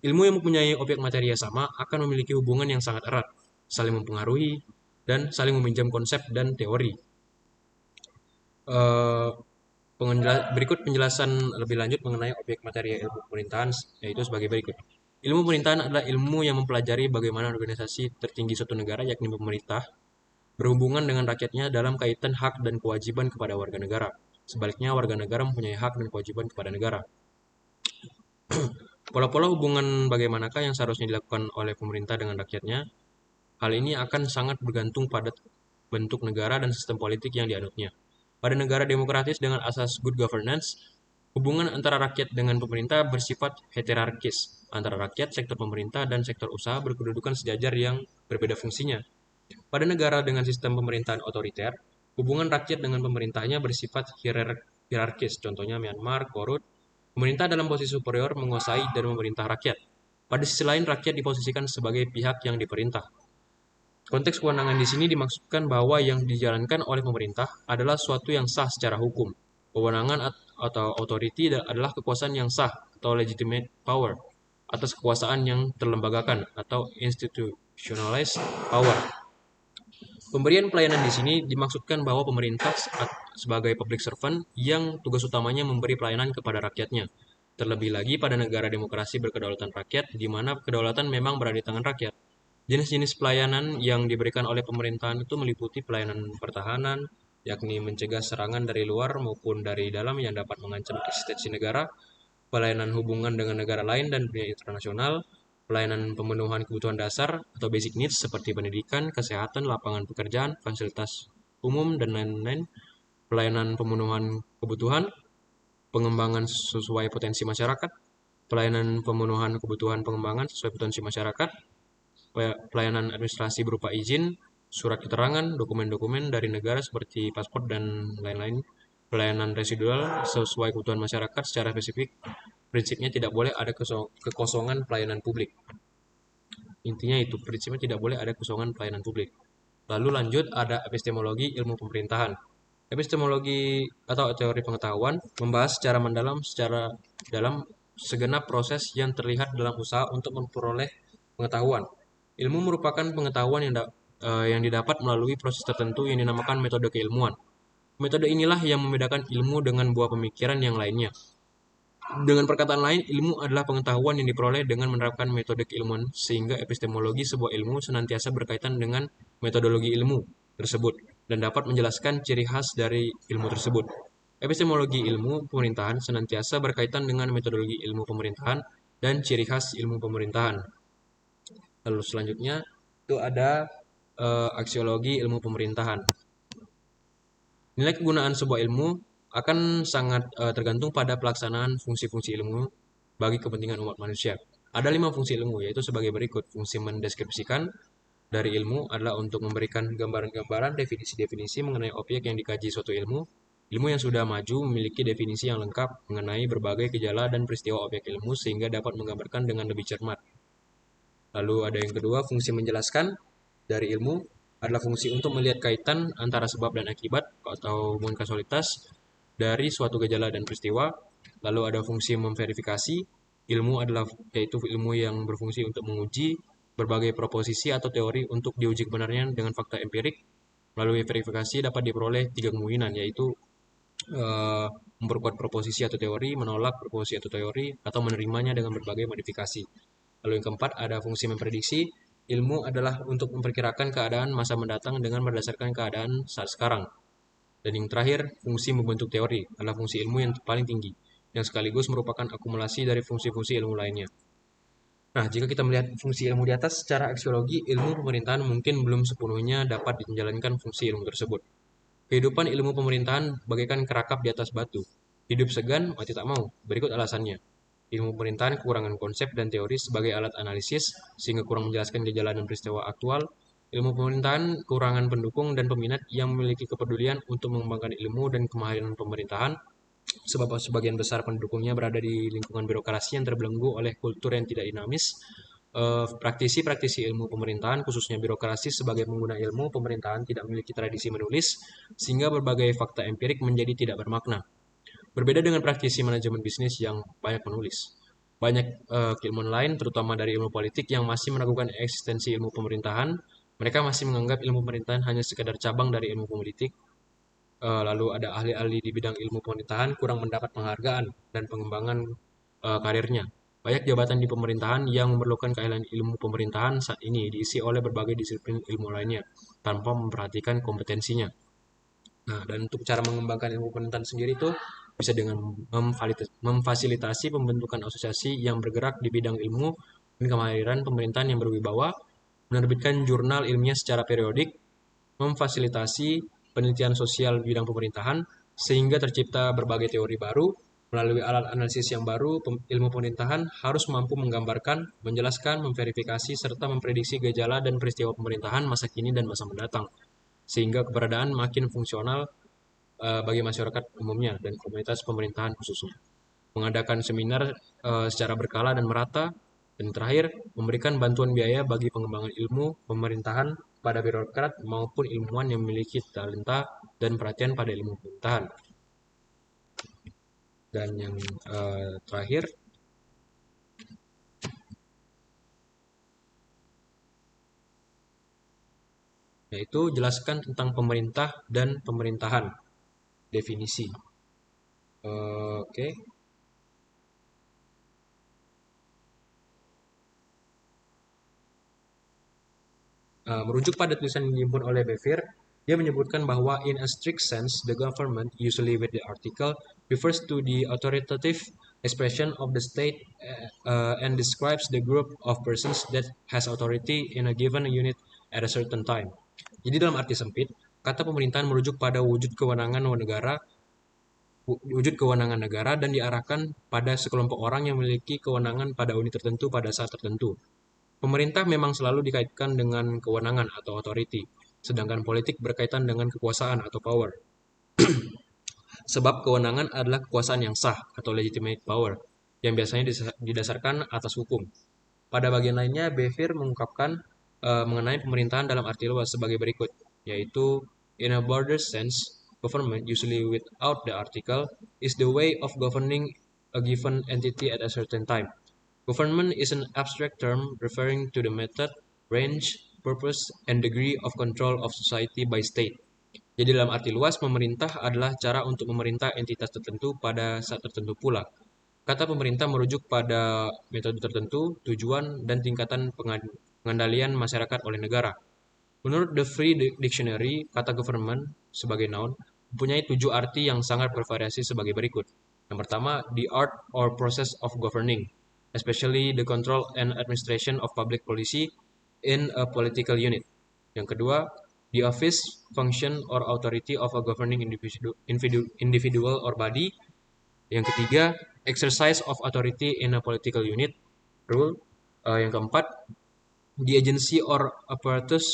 Ilmu yang mempunyai objek materia sama akan memiliki hubungan yang sangat erat, saling mempengaruhi, dan saling meminjam konsep dan teori. Berikut penjelasan lebih lanjut mengenai objek materi ilmu pemerintahan, yaitu sebagai berikut. Ilmu pemerintahan adalah ilmu yang mempelajari bagaimana organisasi tertinggi suatu negara, yakni pemerintah, berhubungan dengan rakyatnya dalam kaitan hak dan kewajiban kepada warga negara. Sebaliknya, warga negara mempunyai hak dan kewajiban kepada negara. Pola-pola hubungan bagaimanakah yang seharusnya dilakukan oleh pemerintah dengan rakyatnya? Hal ini akan sangat bergantung pada bentuk negara dan sistem politik yang dianutnya. Pada negara demokratis dengan asas good governance, hubungan antara rakyat dengan pemerintah bersifat heterarkis. Antara rakyat, sektor pemerintah, dan sektor usaha berkedudukan sejajar yang berbeda fungsinya. Pada negara dengan sistem pemerintahan otoriter, hubungan rakyat dengan pemerintahnya bersifat hierarkis. Contohnya Myanmar, Korut. Pemerintah dalam posisi superior menguasai dan memerintah rakyat. Pada sisi lain, rakyat diposisikan sebagai pihak yang diperintah. Konteks kewenangan di sini dimaksudkan bahwa yang dijalankan oleh pemerintah adalah suatu yang sah secara hukum. Kewenangan atau authority adalah kekuasaan yang sah atau legitimate power. atas kekuasaan yang terlembagakan atau institutionalized power. Pemberian pelayanan di sini dimaksudkan bahwa pemerintah sebagai public servant yang tugas utamanya memberi pelayanan kepada rakyatnya. Terlebih lagi pada negara demokrasi berkedaulatan rakyat, di mana kedaulatan memang berada di tangan rakyat. Jenis-jenis pelayanan yang diberikan oleh pemerintahan itu meliputi pelayanan pertahanan, yakni mencegah serangan dari luar maupun dari dalam yang dapat mengancam eksistensi negara, pelayanan hubungan dengan negara lain dan dunia internasional, pelayanan pemenuhan kebutuhan dasar atau basic needs seperti pendidikan, kesehatan, lapangan pekerjaan, fasilitas umum, dan lain-lain, pelayanan pemenuhan kebutuhan, pengembangan sesuai potensi masyarakat, pelayanan pemenuhan kebutuhan pengembangan sesuai potensi masyarakat, pelayanan administrasi berupa izin, surat keterangan, dokumen-dokumen dari negara seperti paspor dan lain-lain, pelayanan residual sesuai kebutuhan masyarakat secara spesifik. Prinsipnya tidak boleh ada kekosongan pelayanan publik. Intinya itu, prinsipnya tidak boleh ada kekosongan pelayanan publik. Lalu lanjut ada epistemologi ilmu pemerintahan. Epistemologi atau teori pengetahuan membahas secara dalam segenap proses yang terlihat dalam usaha untuk memperoleh pengetahuan. Ilmu merupakan pengetahuan yang didapat melalui proses tertentu yang dinamakan metode keilmuan. Metode inilah yang membedakan ilmu dengan buah pemikiran yang lainnya. Dengan perkataan lain, ilmu adalah pengetahuan yang diperoleh dengan menerapkan metode keilmuan, sehingga epistemologi sebuah ilmu senantiasa berkaitan dengan metodologi ilmu tersebut dan dapat menjelaskan ciri khas dari ilmu tersebut. Epistemologi ilmu pemerintahan senantiasa berkaitan dengan metodologi ilmu pemerintahan dan ciri khas ilmu pemerintahan. Lalu selanjutnya itu ada aksiologi ilmu pemerintahan. Nilai kegunaan sebuah ilmu akan sangat tergantung pada pelaksanaan fungsi-fungsi ilmu bagi kepentingan umat manusia. Ada 5 fungsi ilmu, yaitu sebagai berikut. Fungsi mendeskripsikan dari ilmu adalah untuk memberikan gambaran-gambaran, definisi-definisi mengenai objek yang dikaji suatu ilmu. Ilmu yang sudah maju memiliki definisi yang lengkap mengenai berbagai gejala dan peristiwa objek ilmu sehingga dapat menggambarkan dengan lebih cermat. Lalu ada yang kedua, fungsi menjelaskan dari ilmu adalah fungsi untuk melihat kaitan antara sebab dan akibat atau hubungan kausalitas dari suatu gejala dan peristiwa. Lalu ada fungsi memverifikasi. Ilmu adalah yaitu ilmu yang berfungsi untuk menguji berbagai proposisi atau teori untuk diuji kebenarannya dengan fakta empirik. Melalui verifikasi dapat diperoleh 3 kemungkinan, yaitu memperkuat proposisi atau teori, menolak proposisi atau teori, atau menerimanya dengan berbagai modifikasi. Lalu yang keempat ada fungsi memprediksi. Ilmu adalah untuk memperkirakan keadaan masa mendatang dengan berdasarkan keadaan saat sekarang. Dan yang terakhir, fungsi membentuk teori adalah fungsi ilmu yang paling tinggi, yang sekaligus merupakan akumulasi dari fungsi-fungsi ilmu lainnya. Nah, jika kita melihat fungsi ilmu di atas secara aksiologi, ilmu pemerintahan mungkin belum sepenuhnya dapat menjalankan fungsi ilmu tersebut. Kehidupan ilmu pemerintahan bagaikan kerakap di atas batu. Hidup segan, mati tak mau. Berikut alasannya. Ilmu pemerintahan kekurangan konsep dan teori sebagai alat analisis, sehingga kurang menjelaskan gejala dan peristiwa aktual. Ilmu pemerintahan kekurangan pendukung dan peminat yang memiliki kepedulian untuk mengembangkan ilmu dan kemahiran pemerintahan, sebab sebagian besar pendukungnya berada di lingkungan birokrasi yang terbelenggu oleh kultur yang tidak dinamis. Praktisi-praktisi ilmu pemerintahan, khususnya birokrasi sebagai pengguna ilmu pemerintahan tidak memiliki tradisi menulis, sehingga berbagai fakta empirik menjadi tidak bermakna. Berbeda dengan praktisi manajemen bisnis yang banyak menulis. Banyak keilmuan lain, terutama dari ilmu politik, yang masih meragukan eksistensi ilmu pemerintahan. Mereka masih menganggap ilmu pemerintahan hanya sekadar cabang dari ilmu politik. Lalu ada ahli-ahli di bidang ilmu pemerintahan kurang mendapat penghargaan dan pengembangan karirnya. Banyak jabatan di pemerintahan yang memerlukan keahlian ilmu pemerintahan saat ini diisi oleh berbagai disiplin ilmu lainnya tanpa memperhatikan kompetensinya. Nah, dan untuk cara mengembangkan ilmu pemerintahan sendiri itu bisa dengan memfasilitasi pembentukan asosiasi yang bergerak di bidang ilmu dan kemahiran pemerintahan yang berwibawa, menerbitkan jurnal ilmiah secara periodik, memfasilitasi penelitian sosial bidang pemerintahan sehingga tercipta berbagai teori baru. Melalui alat analisis yang baru, ilmu pemerintahan harus mampu menggambarkan, menjelaskan, memverifikasi, serta memprediksi gejala dan peristiwa pemerintahan masa kini dan masa mendatang, sehingga keberadaan makin fungsional bagi masyarakat umumnya dan komunitas pemerintahan khususnya. Mengadakan seminar secara berkala dan merata. Dan terakhir, memberikan bantuan biaya bagi pengembangan ilmu pemerintahan pada birokrat maupun ilmuwan yang memiliki talenta dan perhatian pada ilmu pemerintahan. Dan yang terakhir, yaitu jelaskan tentang pemerintah dan pemerintahan. Definisi. Oke. Merujuk pada tulisan yang dihimpun oleh Bevere, dia menyebutkan bahwa in a strict sense, the government, usually with the article, refers to the authoritative expression of the state and describes the group of persons that has authority in a given unit at a certain time. Jadi dalam arti sempit, kata pemerintahan merujuk pada wujud kewenangan negara dan diarahkan pada sekelompok orang yang memiliki kewenangan pada unit tertentu pada saat tertentu. Pemerintah memang selalu dikaitkan dengan kewenangan atau authority, sedangkan politik berkaitan dengan kekuasaan atau power. Sebab kewenangan adalah kekuasaan yang sah atau legitimate power, yang biasanya didasarkan atas hukum. Pada bagian lainnya, Bevere mengungkapkan mengenai pemerintahan dalam arti luas sebagai berikut, yaitu in a broader sense, government, usually without the article, is the way of governing a given entity at a certain time. Government is an abstract term referring to the method, range, purpose, and degree of control of society by state. Jadi dalam arti luas, pemerintah adalah cara untuk memerintah entitas tertentu pada saat tertentu pula. Kata pemerintah merujuk pada metode tertentu, tujuan, dan tingkatan pengendalian masyarakat oleh negara. Menurut The Free Dictionary, kata government sebagai noun mempunyai 7 arti yang sangat bervariasi sebagai berikut. Yang pertama, the art or process of governing, especially the control and administration of public policy in a political unit. Yang kedua, the office, function, or authority of a governing individual or body. Yang ketiga, exercise of authority in a political unit, rule. Yang keempat, the agency or apparatus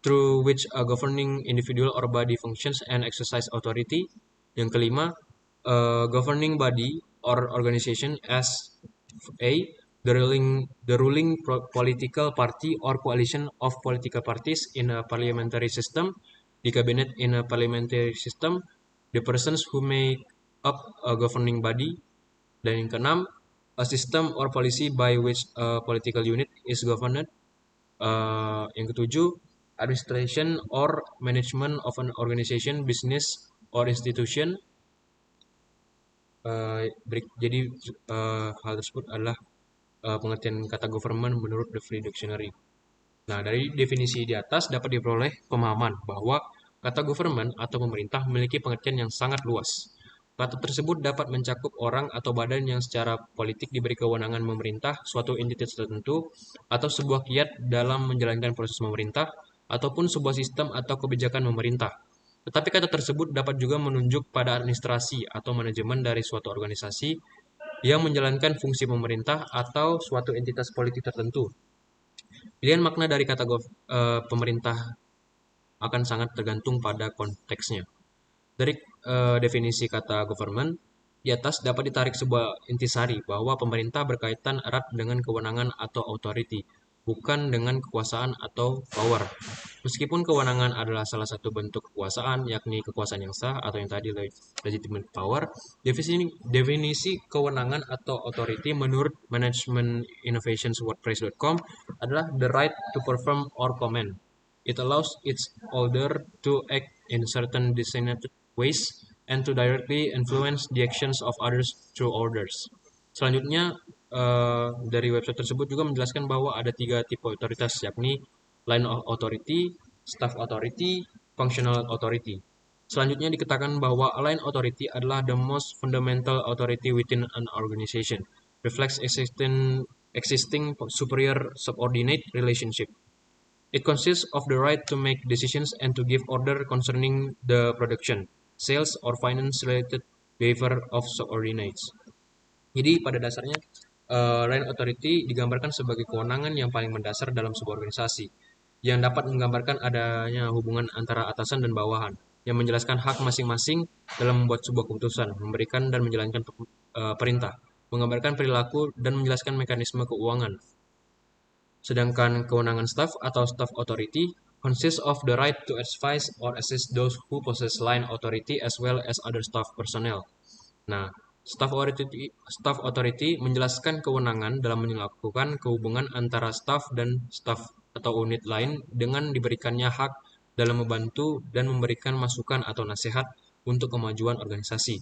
through which a governing individual or body functions and exercise authority. Yang kelima, governing body or organization as a the ruling political party or coalition of political parties in a parliamentary system, the cabinet in a parliamentary system, the persons who make up a governing body, dan yang keenam, a system or policy by which a political unit is governed. Yang ketujuh, administration or management of an organization, business, or institution. Jadi hal tersebut adalah pengertian kata government menurut The Free Dictionary. Nah, dari definisi di atas dapat diperoleh pemahaman bahwa kata government atau pemerintah memiliki pengertian yang sangat luas. Kata tersebut dapat mencakup orang atau badan yang secara politik diberi kewenangan memerintah suatu entitas tertentu atau sebuah kiat dalam menjalankan proses memerintah ataupun sebuah sistem atau kebijakan memerintah. Tetapi kata tersebut dapat juga menunjuk pada administrasi atau manajemen dari suatu organisasi yang menjalankan fungsi pemerintah atau suatu entitas politik tertentu. Pilihan makna dari kata pemerintah akan sangat tergantung pada konteksnya. Dari definisi kata government, di atas dapat ditarik sebuah intisari bahwa pemerintah berkaitan erat dengan kewenangan atau authority, bukan dengan kekuasaan atau power. Meskipun kewenangan adalah salah satu bentuk kekuasaan, yakni kekuasaan yang sah atau yang tadi legitimate power, definisi kewenangan atau authority menurut managementinnovationswordpress.com adalah the right to perform or command. It allows its holder to act in certain designated ways and to directly influence the actions of others through orders. Selanjutnya, dari website tersebut juga menjelaskan bahwa ada 3 tipe otoritas, yakni line of authority, staff authority, functional authority. Selanjutnya dikatakan bahwa line authority adalah the most fundamental authority within an organization, reflects existing superior subordinate relationship. It consists of the right to make decisions and to give order concerning the production, sales, or finance-related behavior of subordinates. Jadi pada dasarnya, line authority digambarkan sebagai kewenangan yang paling mendasar dalam sebuah organisasi, yang dapat menggambarkan adanya hubungan antara atasan dan bawahan, yang menjelaskan hak masing-masing dalam membuat sebuah keputusan, memberikan dan menjalankan perintah, menggambarkan perilaku, dan menjelaskan mekanisme keuangan. Sedangkan kewenangan staff atau staff authority consists of the right to advise or assist those who possess line authority as well as other staff personnel. Nah, staff authority menjelaskan kewenangan dalam melakukan kehubungan antara staff dan staff atau unit lain dengan diberikannya hak dalam membantu dan memberikan masukan atau nasihat untuk kemajuan organisasi.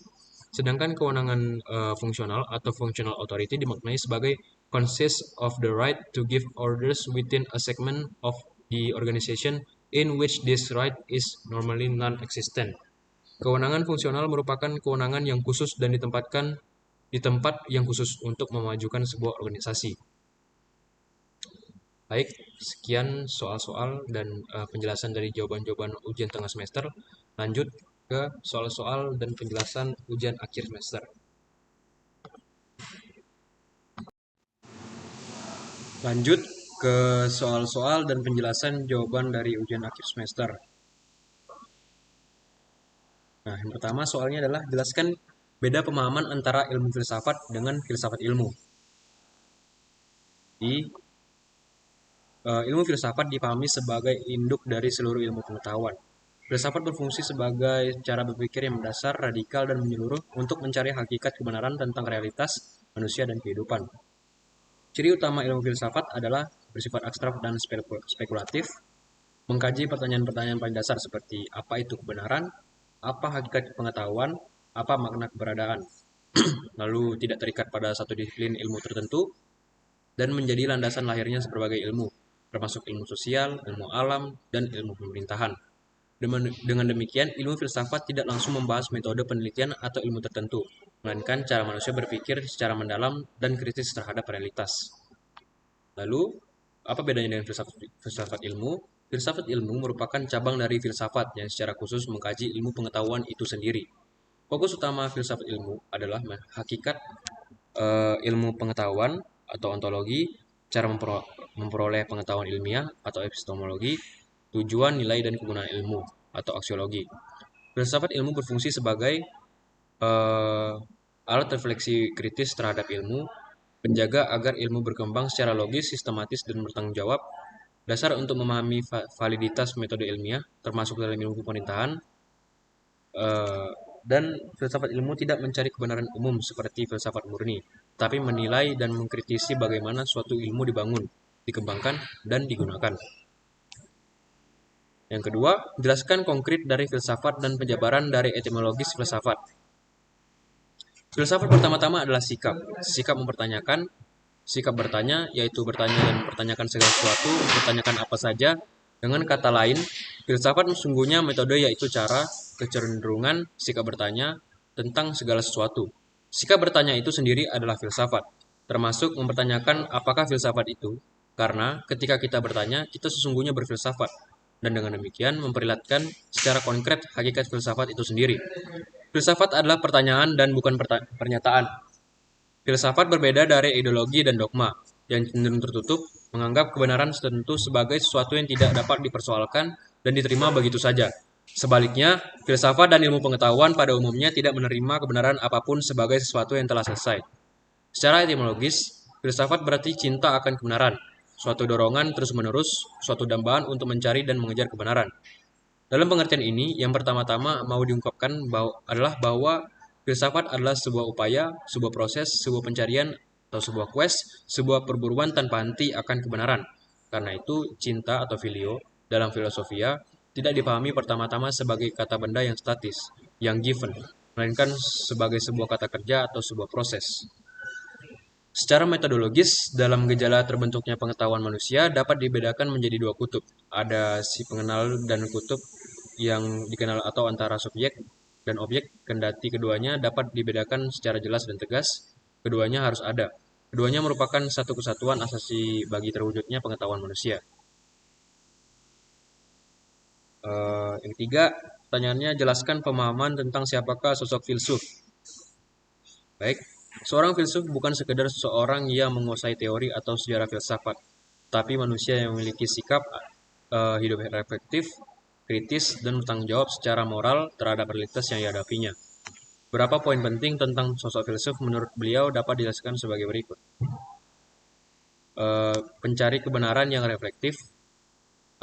Sedangkan kewenangan fungsional atau functional authority dimaknai sebagai consists of the right to give orders within a segment of the organization in which this right is normally non-existent. Kewenangan fungsional merupakan kewenangan yang khusus dan ditempatkan di tempat yang khusus untuk memajukan sebuah organisasi. Baik, sekian soal-soal dan penjelasan dari jawaban-jawaban ujian tengah semester. Lanjut ke soal-soal dan penjelasan ujian akhir semester. Lanjut ke soal-soal dan penjelasan jawaban dari ujian akhir semester. Nah, yang pertama soalnya adalah jelaskan beda pemahaman antara ilmu filsafat dengan filsafat ilmu. Di ilmu filsafat dipahami sebagai induk dari seluruh ilmu pengetahuan. Filsafat berfungsi sebagai cara berpikir yang mendasar, radikal, dan menyeluruh untuk mencari hakikat kebenaran tentang realitas manusia dan kehidupan. Ciri utama ilmu filsafat adalah bersifat abstrak dan spekulatif, mengkaji pertanyaan-pertanyaan paling dasar seperti apa itu kebenaran, apa hakikat pengetahuan, apa makna keberadaan, lalu tidak terikat pada satu disiplin ilmu tertentu, dan menjadi landasan lahirnya berbagai ilmu, termasuk ilmu sosial, ilmu alam, dan ilmu pemerintahan. Dengan demikian, ilmu filsafat tidak langsung membahas metode penelitian atau ilmu tertentu, melainkan cara manusia berpikir secara mendalam dan kritis terhadap realitas. Lalu, apa bedanya dengan filsafat ilmu? Filsafat ilmu merupakan cabang dari filsafat yang secara khusus mengkaji ilmu pengetahuan itu sendiri. Fokus utama filsafat ilmu adalah hakikat ilmu pengetahuan atau ontologi, cara memperoleh pengetahuan ilmiah atau epistemologi, tujuan, nilai, dan kegunaan ilmu atau aksiologi. Filsafat ilmu berfungsi sebagai alat refleksi kritis terhadap ilmu, penjaga agar ilmu berkembang secara logis, sistematis, dan bertanggung jawab, dasar untuk memahami validitas metode ilmiah, termasuk dalam ilmu pemerintahan, dan filsafat ilmu tidak mencari kebenaran umum seperti filsafat murni, tapi menilai dan mengkritisi bagaimana suatu ilmu dibangun, dikembangkan, dan digunakan. Yang kedua, jelaskan konkret dari filsafat dan penjabaran dari etimologis filsafat. Filsafat pertama-tama adalah sikap. Sikap mempertanyakan, sikap bertanya, yaitu bertanya dan mempertanyakan segala sesuatu, mempertanyakan apa saja. Dengan kata lain, filsafat sesungguhnya metode yaitu cara, kecenderungan, sikap bertanya tentang segala sesuatu. Sikap bertanya itu sendiri adalah filsafat, termasuk mempertanyakan apakah filsafat itu, karena ketika kita bertanya, kita sesungguhnya berfilsafat, dan dengan demikian memperlihatkan secara konkret hakikat filsafat itu sendiri. Filsafat adalah pertanyaan dan bukan pernyataan. Filsafat berbeda dari ideologi dan dogma, yang cenderung tertutup, menganggap kebenaran tertentu sebagai sesuatu yang tidak dapat dipersoalkan dan diterima begitu saja. Sebaliknya, filsafat dan ilmu pengetahuan pada umumnya tidak menerima kebenaran apapun sebagai sesuatu yang telah selesai. Secara etimologis, filsafat berarti cinta akan kebenaran, suatu dorongan terus-menerus, suatu dambaan untuk mencari dan mengejar kebenaran. Dalam pengertian ini, yang pertama-tama mau diungkapkan adalah bahwa filsafat adalah sebuah upaya, sebuah proses, sebuah pencarian, atau sebuah quest, sebuah perburuan tanpa henti akan kebenaran. Karena itu, cinta atau filio dalam filosofia tidak dipahami pertama-tama sebagai kata benda yang statis, yang given, melainkan sebagai sebuah kata kerja atau sebuah proses. Secara metodologis, dalam gejala terbentuknya pengetahuan manusia dapat dibedakan menjadi dua kutub. Ada si pengenal dan kutub yang dikenal atau antara subjek dan objek, kendati keduanya dapat dibedakan secara jelas dan tegas, keduanya harus ada. Keduanya merupakan satu kesatuan asasi bagi terwujudnya pengetahuan manusia. Yang ketiga, pertanyaannya jelaskan pemahaman tentang siapakah sosok filsuf. Baik, seorang filsuf bukan sekedar seseorang yang menguasai teori atau sejarah filsafat, tapi manusia yang memiliki sikap hidup reflektif, kritis, dan bertanggung jawab secara moral terhadap realitas yang dihadapinya. Beberapa poin penting tentang sosok filsuf menurut beliau dapat dijelaskan sebagai berikut. Pencari kebenaran yang reflektif,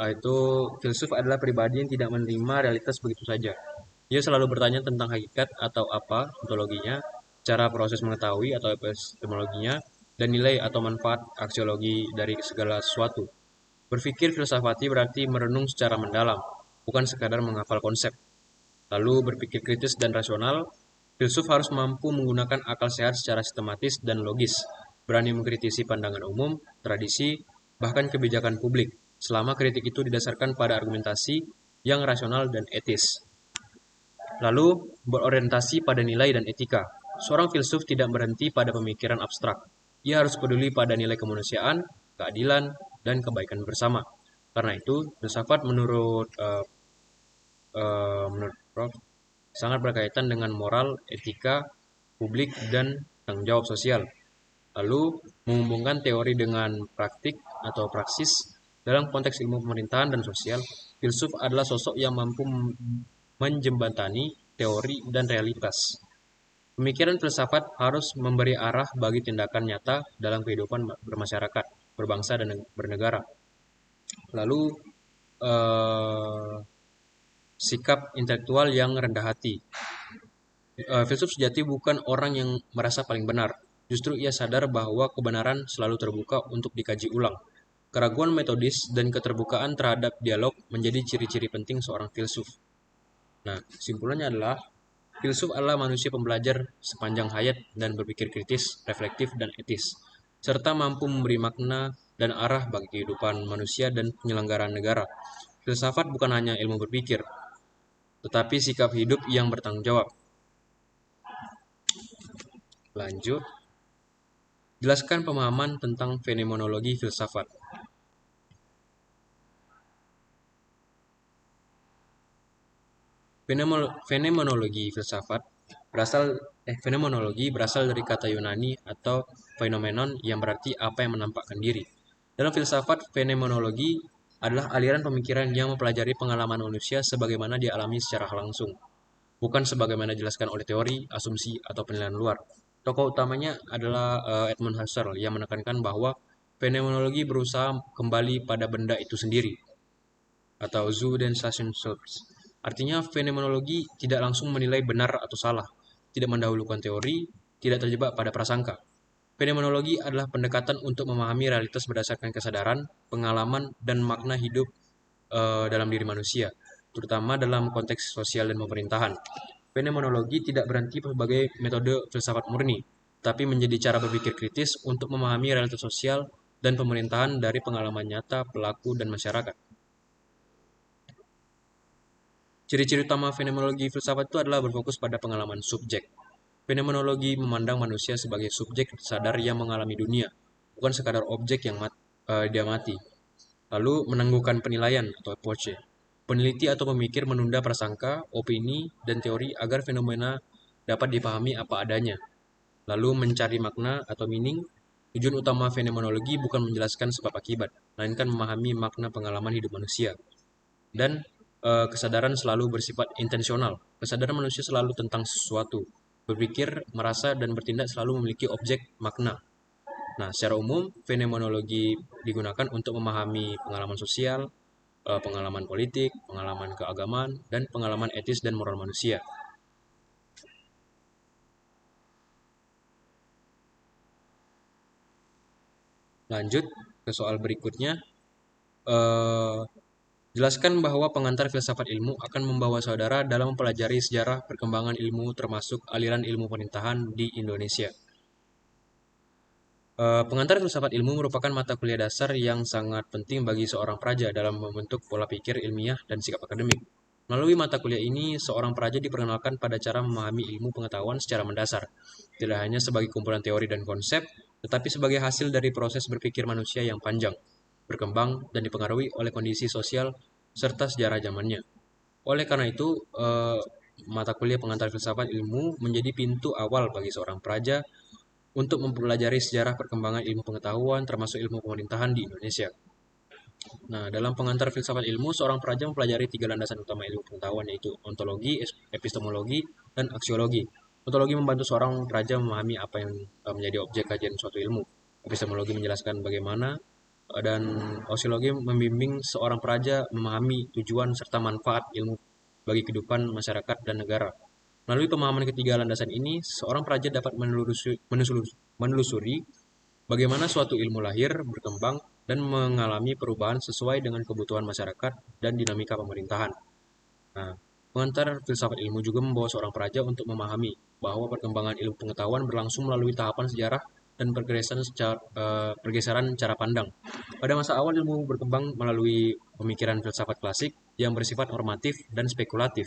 itu filsuf adalah pribadi yang tidak menerima realitas begitu saja. Dia selalu bertanya tentang hakikat atau apa ontologinya, cara proses mengetahui atau epistemologinya, dan nilai atau manfaat aksiologi dari segala sesuatu. Berpikir filsafati berarti merenung secara mendalam, bukan sekadar menghafal konsep. Lalu berpikir kritis dan rasional, filsuf harus mampu menggunakan akal sehat secara sistematis dan logis, berani mengkritisi pandangan umum, tradisi, bahkan kebijakan publik, selama kritik itu didasarkan pada argumentasi yang rasional dan etis. Lalu, berorientasi pada nilai dan etika. Seorang filsuf tidak berhenti pada pemikiran abstrak. Ia harus peduli pada nilai kemanusiaan, keadilan, dan kebaikan bersama. Karena itu, filsafat menurut Prof sangat berkaitan dengan moral, etika, publik, dan tanggung jawab sosial. Lalu, menghubungkan teori dengan praktik atau praksis dalam konteks ilmu pemerintahan dan sosial, filsuf adalah sosok yang mampu menjembatani teori dan realitas. Pemikiran filsafat harus memberi arah bagi tindakan nyata dalam kehidupan bermasyarakat, berbangsa, dan bernegara. Lalu, eh, sikap intelektual yang rendah hati. Filsuf sejati bukan orang yang merasa paling benar. Justru ia sadar bahwa kebenaran selalu terbuka untuk dikaji ulang. Keraguan metodis dan keterbukaan terhadap dialog menjadi ciri-ciri penting seorang filsuf. Nah, kesimpulannya adalah filsuf adalah manusia pembelajar sepanjang hayat dan berpikir kritis, reflektif, dan etis, serta mampu memberi makna dan arah bagi kehidupan manusia dan penyelenggaraan negara. Filsafat bukan hanya ilmu berpikir, tetapi sikap hidup yang bertanggung jawab. Lanjut, jelaskan pemahaman tentang fenomenologi filsafat. Fenomenologi filsafat fenomenologi berasal dari kata Yunani atau phenomenon yang berarti apa yang menampakkan diri. Dalam filsafat, fenomenologi adalah aliran pemikiran yang mempelajari pengalaman manusia sebagaimana dia alami secara langsung, bukan sebagaimana dijelaskan oleh teori, asumsi, atau penilaian luar. Tokoh utamanya adalah Edmund Husserl yang menekankan bahwa fenomenologi berusaha kembali pada benda itu sendiri, atau Zudensationsurgs. Artinya fenomenologi tidak langsung menilai benar atau salah, tidak mendahulukan teori, tidak terjebak pada prasangka. Fenomenologi adalah pendekatan untuk memahami realitas berdasarkan kesadaran, pengalaman, dan makna hidup dalam diri manusia, terutama dalam konteks sosial dan pemerintahan. Fenomenologi tidak berhenti sebagai metode filsafat murni, tapi menjadi cara berpikir kritis untuk memahami realitas sosial dan pemerintahan dari pengalaman nyata pelaku dan masyarakat. Ciri-ciri utama fenomenologi filsafat itu adalah berfokus pada pengalaman subjek. Fenomenologi memandang manusia sebagai subjek sadar yang mengalami dunia, bukan sekadar objek yang dia mati. Lalu menangguhkan penilaian atau approach. Peneliti atau pemikir menunda prasangka, opini, dan teori agar fenomena dapat dipahami apa adanya. Lalu mencari makna atau meaning. Tujuan utama fenomenologi bukan menjelaskan sebab akibat, melainkan memahami makna pengalaman hidup manusia. Dan kesadaran selalu bersifat intensional. Kesadaran manusia selalu tentang sesuatu. Berpikir, merasa, dan bertindak selalu memiliki objek makna. Nah, secara umum, fenomenologi digunakan untuk memahami pengalaman sosial, pengalaman politik, pengalaman keagamaan, dan pengalaman etis dan moral manusia. Lanjut ke soal berikutnya. Eh, Jelaskan bahwa pengantar filsafat ilmu akan membawa saudara dalam mempelajari sejarah perkembangan ilmu termasuk aliran ilmu pemerintahan di Indonesia. Pengantar filsafat ilmu merupakan mata kuliah dasar yang sangat penting bagi seorang praja dalam membentuk pola pikir ilmiah dan sikap akademik. Melalui mata kuliah ini, seorang praja diperkenalkan pada cara memahami ilmu pengetahuan secara mendasar, tidak hanya sebagai kumpulan teori dan konsep, tetapi sebagai hasil dari proses berpikir manusia yang panjang, berkembang, dan dipengaruhi oleh kondisi sosial serta sejarah zamannya. Oleh karena itu, mata kuliah pengantar filsafat ilmu menjadi pintu awal bagi seorang praja untuk mempelajari sejarah perkembangan ilmu pengetahuan termasuk ilmu pemerintahan di Indonesia. Nah, dalam pengantar filsafat ilmu, seorang pelajar mempelajari tiga landasan utama ilmu pengetahuan yaitu ontologi, epistemologi, dan aksiologi. Ontologi membantu seorang pelajar memahami apa yang menjadi objek kajian suatu ilmu. Epistemologi menjelaskan bagaimana dan aksiologi membimbing seorang pelajar memahami tujuan serta manfaat ilmu bagi kehidupan masyarakat dan negara. Melalui pemahaman ketiga landasan ini, seorang pelajar dapat menelusuri bagaimana suatu ilmu lahir, berkembang, dan mengalami perubahan sesuai dengan kebutuhan masyarakat dan dinamika pemerintahan. Nah, pengantar filsafat ilmu juga membawa seorang peraja untuk memahami bahwa perkembangan ilmu pengetahuan berlangsung melalui tahapan sejarah dan pergeseran cara pandang. Pada masa awal ilmu berkembang melalui pemikiran filsafat klasik yang bersifat normatif dan spekulatif.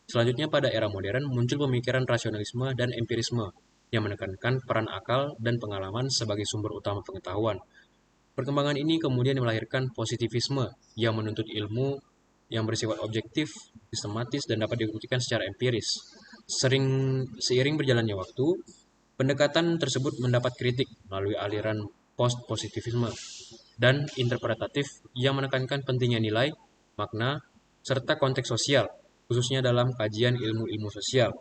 Selanjutnya pada era modern muncul pemikiran rasionalisme dan empirisme yang menekankan peran akal dan pengalaman sebagai sumber utama pengetahuan. Perkembangan ini kemudian melahirkan positivisme yang menuntut ilmu yang bersifat objektif, sistematis, dan dapat dibuktikan secara empiris. Seiring berjalannya waktu, pendekatan tersebut mendapat kritik melalui aliran post-positivisme dan interpretatif yang menekankan pentingnya nilai, makna, serta konteks sosial, khususnya dalam kajian ilmu-ilmu sosial.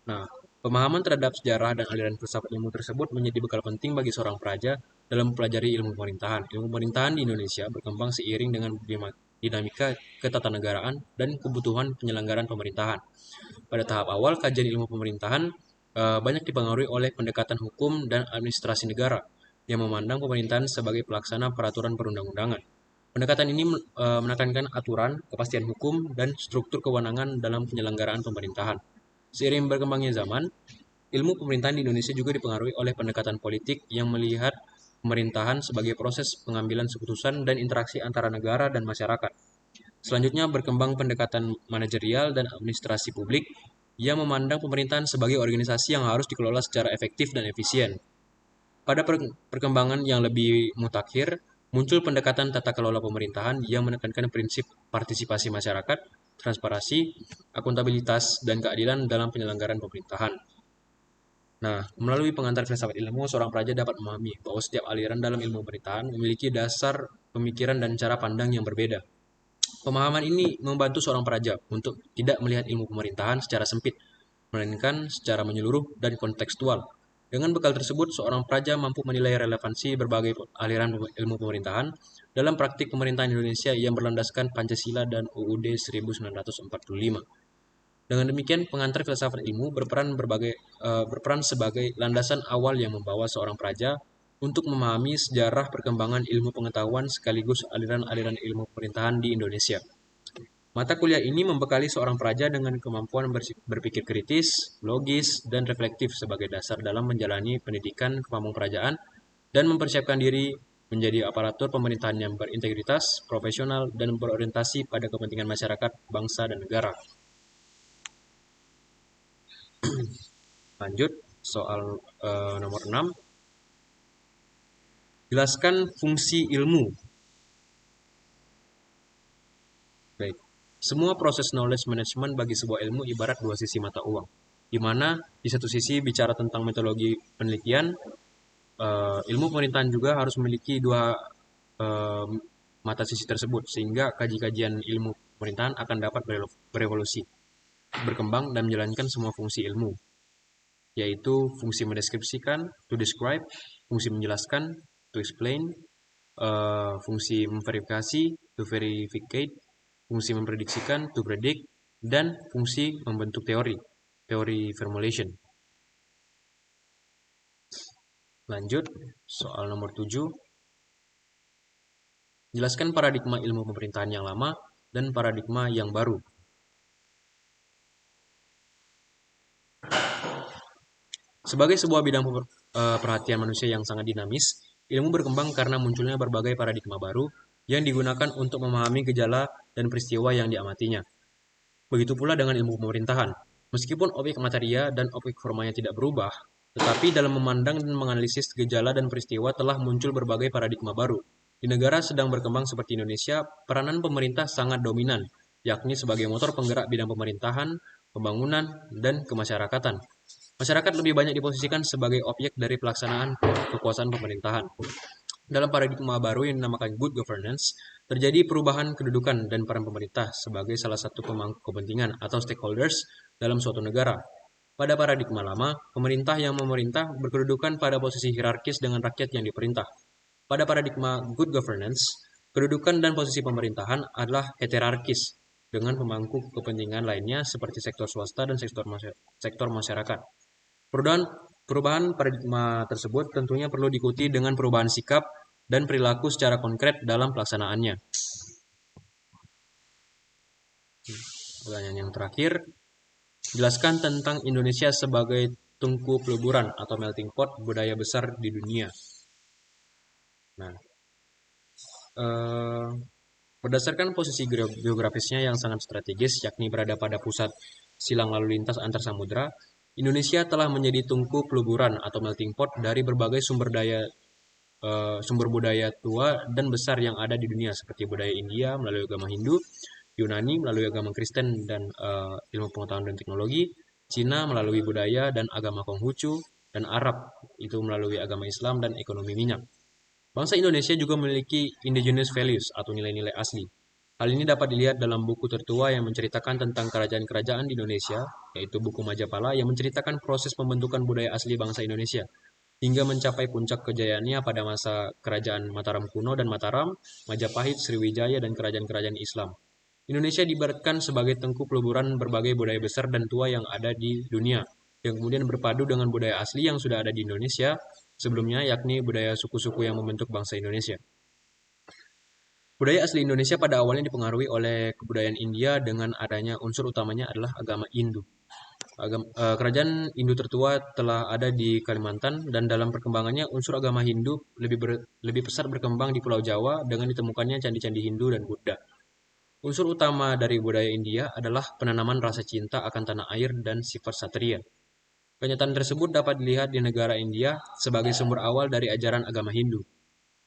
Nah, pemahaman terhadap sejarah dan aliran filsafat ilmu tersebut menjadi bekal penting bagi seorang peraja dalam mempelajari ilmu pemerintahan. Ilmu pemerintahan di Indonesia berkembang seiring dengan dinamika ketatanegaraan dan kebutuhan penyelenggaraan pemerintahan. Pada tahap awal, kajian ilmu pemerintahan banyak dipengaruhi oleh pendekatan hukum dan administrasi negara yang memandang pemerintahan sebagai pelaksana peraturan perundang-undangan. Pendekatan ini menekankan aturan, kepastian hukum, dan struktur kewenangan dalam penyelenggaraan pemerintahan. Seiring berkembangnya zaman, ilmu pemerintahan di Indonesia juga dipengaruhi oleh pendekatan politik yang melihat pemerintahan sebagai proses pengambilan keputusan dan interaksi antara negara dan masyarakat. Selanjutnya berkembang pendekatan manajerial dan administrasi publik yang memandang pemerintahan sebagai organisasi yang harus dikelola secara efektif dan efisien. Pada perkembangan yang lebih mutakhir, muncul pendekatan tata kelola pemerintahan yang menekankan prinsip partisipasi masyarakat, transparansi, akuntabilitas, dan keadilan dalam penyelenggaraan pemerintahan. Nah, melalui pengantar filsafat ilmu, seorang pelajar dapat memahami bahwa setiap aliran dalam ilmu pemerintahan memiliki dasar pemikiran dan cara pandang yang berbeda. Pemahaman ini membantu seorang peraja untuk tidak melihat ilmu pemerintahan secara sempit, melainkan secara menyeluruh dan kontekstual. Dengan bekal tersebut, seorang peraja mampu menilai relevansi berbagai aliran ilmu pemerintahan dalam praktik pemerintahan Indonesia yang berlandaskan Pancasila dan UUD 1945. Dengan demikian, pengantar filsafat ilmu berperan sebagai landasan awal yang membawa seorang peraja untuk memahami sejarah perkembangan ilmu pengetahuan sekaligus aliran-aliran ilmu pemerintahan di Indonesia. Mata kuliah ini membekali seorang peraja dengan kemampuan berpikir kritis, logis, dan reflektif sebagai dasar dalam menjalani pendidikan kepemimpinan dan mempersiapkan diri menjadi aparatur pemerintahan yang berintegritas, profesional, dan berorientasi pada kepentingan masyarakat, bangsa, dan negara. Lanjut, soal nomor 6. Jelaskan fungsi ilmu. Baik. Semua proses knowledge management bagi sebuah ilmu ibarat dua sisi mata uang, di mana di satu sisi bicara tentang metodologi penelitian, ilmu pemerintahan juga harus memiliki dua eh, mata sisi tersebut, sehingga kajian ilmu pemerintahan akan dapat berevolusi, berkembang, dan menjalankan semua fungsi ilmu, yaitu fungsi mendeskripsikan, to describe, fungsi menjelaskan, to explain, fungsi memverifikasi, to verificate, fungsi memprediksikan, to predict, dan fungsi membentuk teori, teori formulation. Lanjut, soal nomor 7. Jelaskan paradigma ilmu pemerintahan yang lama dan paradigma yang baru. Sebagai sebuah bidang perhatian manusia yang sangat dinamis, ilmu berkembang karena munculnya berbagai paradigma baru yang digunakan untuk memahami gejala dan peristiwa yang diamatinya. Begitu pula dengan ilmu pemerintahan. Meskipun objek materia dan objek formanya tidak berubah, tetapi dalam memandang dan menganalisis gejala dan peristiwa telah muncul berbagai paradigma baru. Di negara sedang berkembang seperti Indonesia, peranan pemerintah sangat dominan, yakni sebagai motor penggerak bidang pemerintahan, pembangunan, dan kemasyarakatan. Masyarakat lebih banyak diposisikan sebagai objek dari pelaksanaan kekuasaan pemerintahan. Dalam paradigma baru yang dinamakan good governance, terjadi perubahan kedudukan dan peran pemerintah sebagai salah satu pemangku kepentingan atau stakeholders dalam suatu negara. Pada paradigma lama, pemerintah yang memerintah berkedudukan pada posisi hierarkis dengan rakyat yang diperintah. Pada paradigma good governance, kedudukan dan posisi pemerintahan adalah heterarkis dengan pemangku kepentingan lainnya seperti sektor swasta dan sektor masyarakat. Perubahan paradigma tersebut tentunya perlu diikuti dengan perubahan sikap dan perilaku secara konkret dalam pelaksanaannya. Pertanyaan yang terakhir, jelaskan tentang Indonesia sebagai tungku peleburan atau melting pot budaya besar di dunia. Nah, eh, berdasarkan posisi geografisnya yang sangat strategis, yakni berada pada pusat silang lalu lintas antar samudra, Indonesia telah menjadi tungku peleburan atau melting pot dari berbagai sumber budaya tua dan besar yang ada di dunia, seperti budaya India melalui agama Hindu, Yunani melalui agama Kristen dan ilmu pengetahuan dan teknologi, Cina melalui budaya dan agama Konghucu, dan Arab itu melalui agama Islam dan ekonomi minyak. Bangsa Indonesia juga memiliki indigenous values atau nilai-nilai asli. Hal ini dapat dilihat dalam buku tertua yang menceritakan tentang kerajaan-kerajaan di Indonesia, yaitu buku Majapala yang menceritakan proses pembentukan budaya asli bangsa Indonesia hingga mencapai puncak kejayaannya pada masa kerajaan Mataram kuno dan Mataram, Majapahit, Sriwijaya, dan kerajaan-kerajaan Islam. Indonesia diibaratkan sebagai tengku peleburan berbagai budaya besar dan tua yang ada di dunia, yang kemudian berpadu dengan budaya asli yang sudah ada di Indonesia sebelumnya, yakni budaya suku-suku yang membentuk bangsa Indonesia. Budaya asli Indonesia pada awalnya dipengaruhi oleh kebudayaan India dengan adanya unsur utamanya adalah agama Hindu. Kerajaan Hindu tertua telah ada di Kalimantan dan dalam perkembangannya unsur agama Hindu lebih besar berkembang di Pulau Jawa dengan ditemukannya candi-candi Hindu dan Buddha. Unsur utama dari budaya India adalah penanaman rasa cinta akan tanah air dan sifat satria. Kenyataan tersebut dapat dilihat di negara India sebagai sumber awal dari ajaran agama Hindu.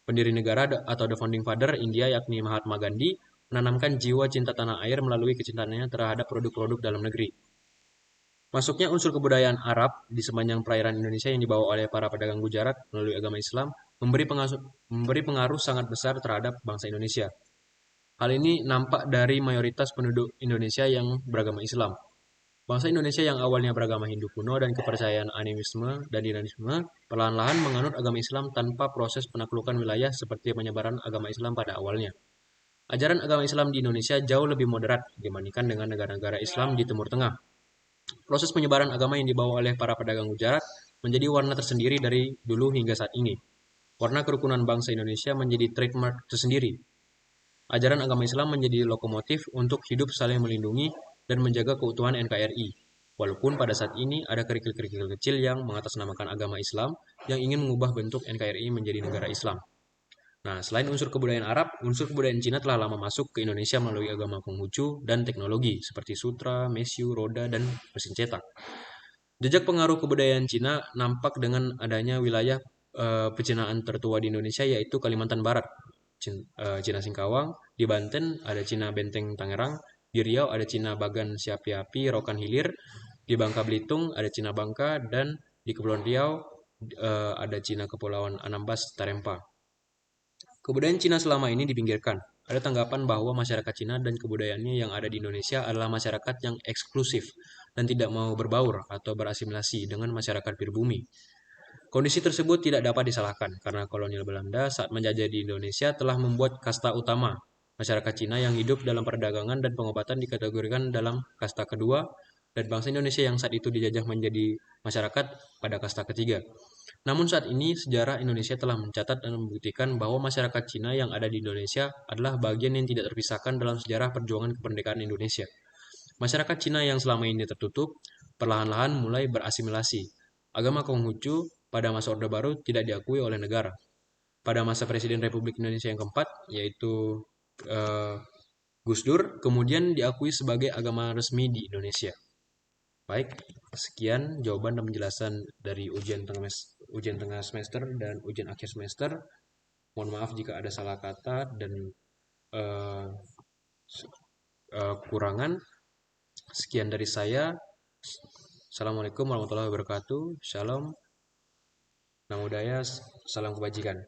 Pendiri negara atau the founding father India yakni Mahatma Gandhi menanamkan jiwa cinta tanah air melalui kecintaannya terhadap produk-produk dalam negeri. Masuknya unsur kebudayaan Arab di sepanjang perairan Indonesia yang dibawa oleh para pedagang Gujarat melalui agama Islam memberi pengaruh sangat besar terhadap bangsa Indonesia. Hal ini nampak dari mayoritas penduduk Indonesia yang beragama Islam. Bangsa Indonesia yang awalnya beragama Hindu kuno dan kepercayaan animisme dan dinamisme perlahan-lahan menganut agama Islam tanpa proses penaklukan wilayah seperti penyebaran agama Islam pada awalnya. Ajaran agama Islam di Indonesia jauh lebih moderat dibandingkan dengan negara-negara Islam di Timur Tengah. Proses penyebaran agama yang dibawa oleh para pedagang Gujarat menjadi warna tersendiri dari dulu hingga saat ini. Warna kerukunan bangsa Indonesia menjadi trademark tersendiri. Ajaran agama Islam menjadi lokomotif untuk hidup saling melindungi dan menjaga keutuhan NKRI. Walaupun pada saat ini ada kerikil-kerikil kecil yang mengatasnamakan agama Islam yang ingin mengubah bentuk NKRI menjadi negara Islam. Nah, selain unsur kebudayaan Arab, unsur kebudayaan Cina telah lama masuk ke Indonesia melalui agama Konghucu dan teknologi seperti sutra, mesiu, roda, dan mesin cetak. Jejak pengaruh kebudayaan Cina nampak dengan adanya wilayah pecinaan tertua di Indonesia yaitu Kalimantan Barat, Cina Singkawang, di Banten ada Cina Benteng Tangerang, di Riau ada Cina Bagan Siapi-api Rokan Hilir, di Bangka Belitung ada Cina Bangka, dan di Kepulauan Riau ada Cina Kepulauan Anambas Tarempa. Kebudayaan Cina selama ini dipinggirkan. Ada tanggapan bahwa masyarakat Cina dan kebudayaannya yang ada di Indonesia adalah masyarakat yang eksklusif dan tidak mau berbaur atau berasimilasi dengan masyarakat pribumi. Kondisi tersebut tidak dapat disalahkan karena kolonial Belanda saat menjajah di Indonesia telah membuat kasta utama. Masyarakat Cina yang hidup dalam perdagangan dan pengobatan dikategorikan dalam kasta kedua dan bangsa Indonesia yang saat itu dijajah menjadi masyarakat pada kasta ketiga. Namun saat ini sejarah Indonesia telah mencatat dan membuktikan bahwa masyarakat Cina yang ada di Indonesia adalah bagian yang tidak terpisahkan dalam sejarah perjuangan kemerdekaan Indonesia. Masyarakat Cina yang selama ini tertutup, perlahan-lahan mulai berasimilasi. Agama Konghucu pada masa Orde Baru tidak diakui oleh negara. Pada masa Presiden Republik Indonesia yang keempat, yaitu eh, Gus Dur, kemudian diakui sebagai agama resmi di Indonesia. Baik, sekian jawaban dan penjelasan dari ujian tengah semester dan ujian akhir semester. Mohon maaf jika ada salah kata dan eh, kurangan. Sekian dari saya. Assalamualaikum warahmatullahi wabarakatuh. Shalom, Namo Buddhaya, salam kebajikan.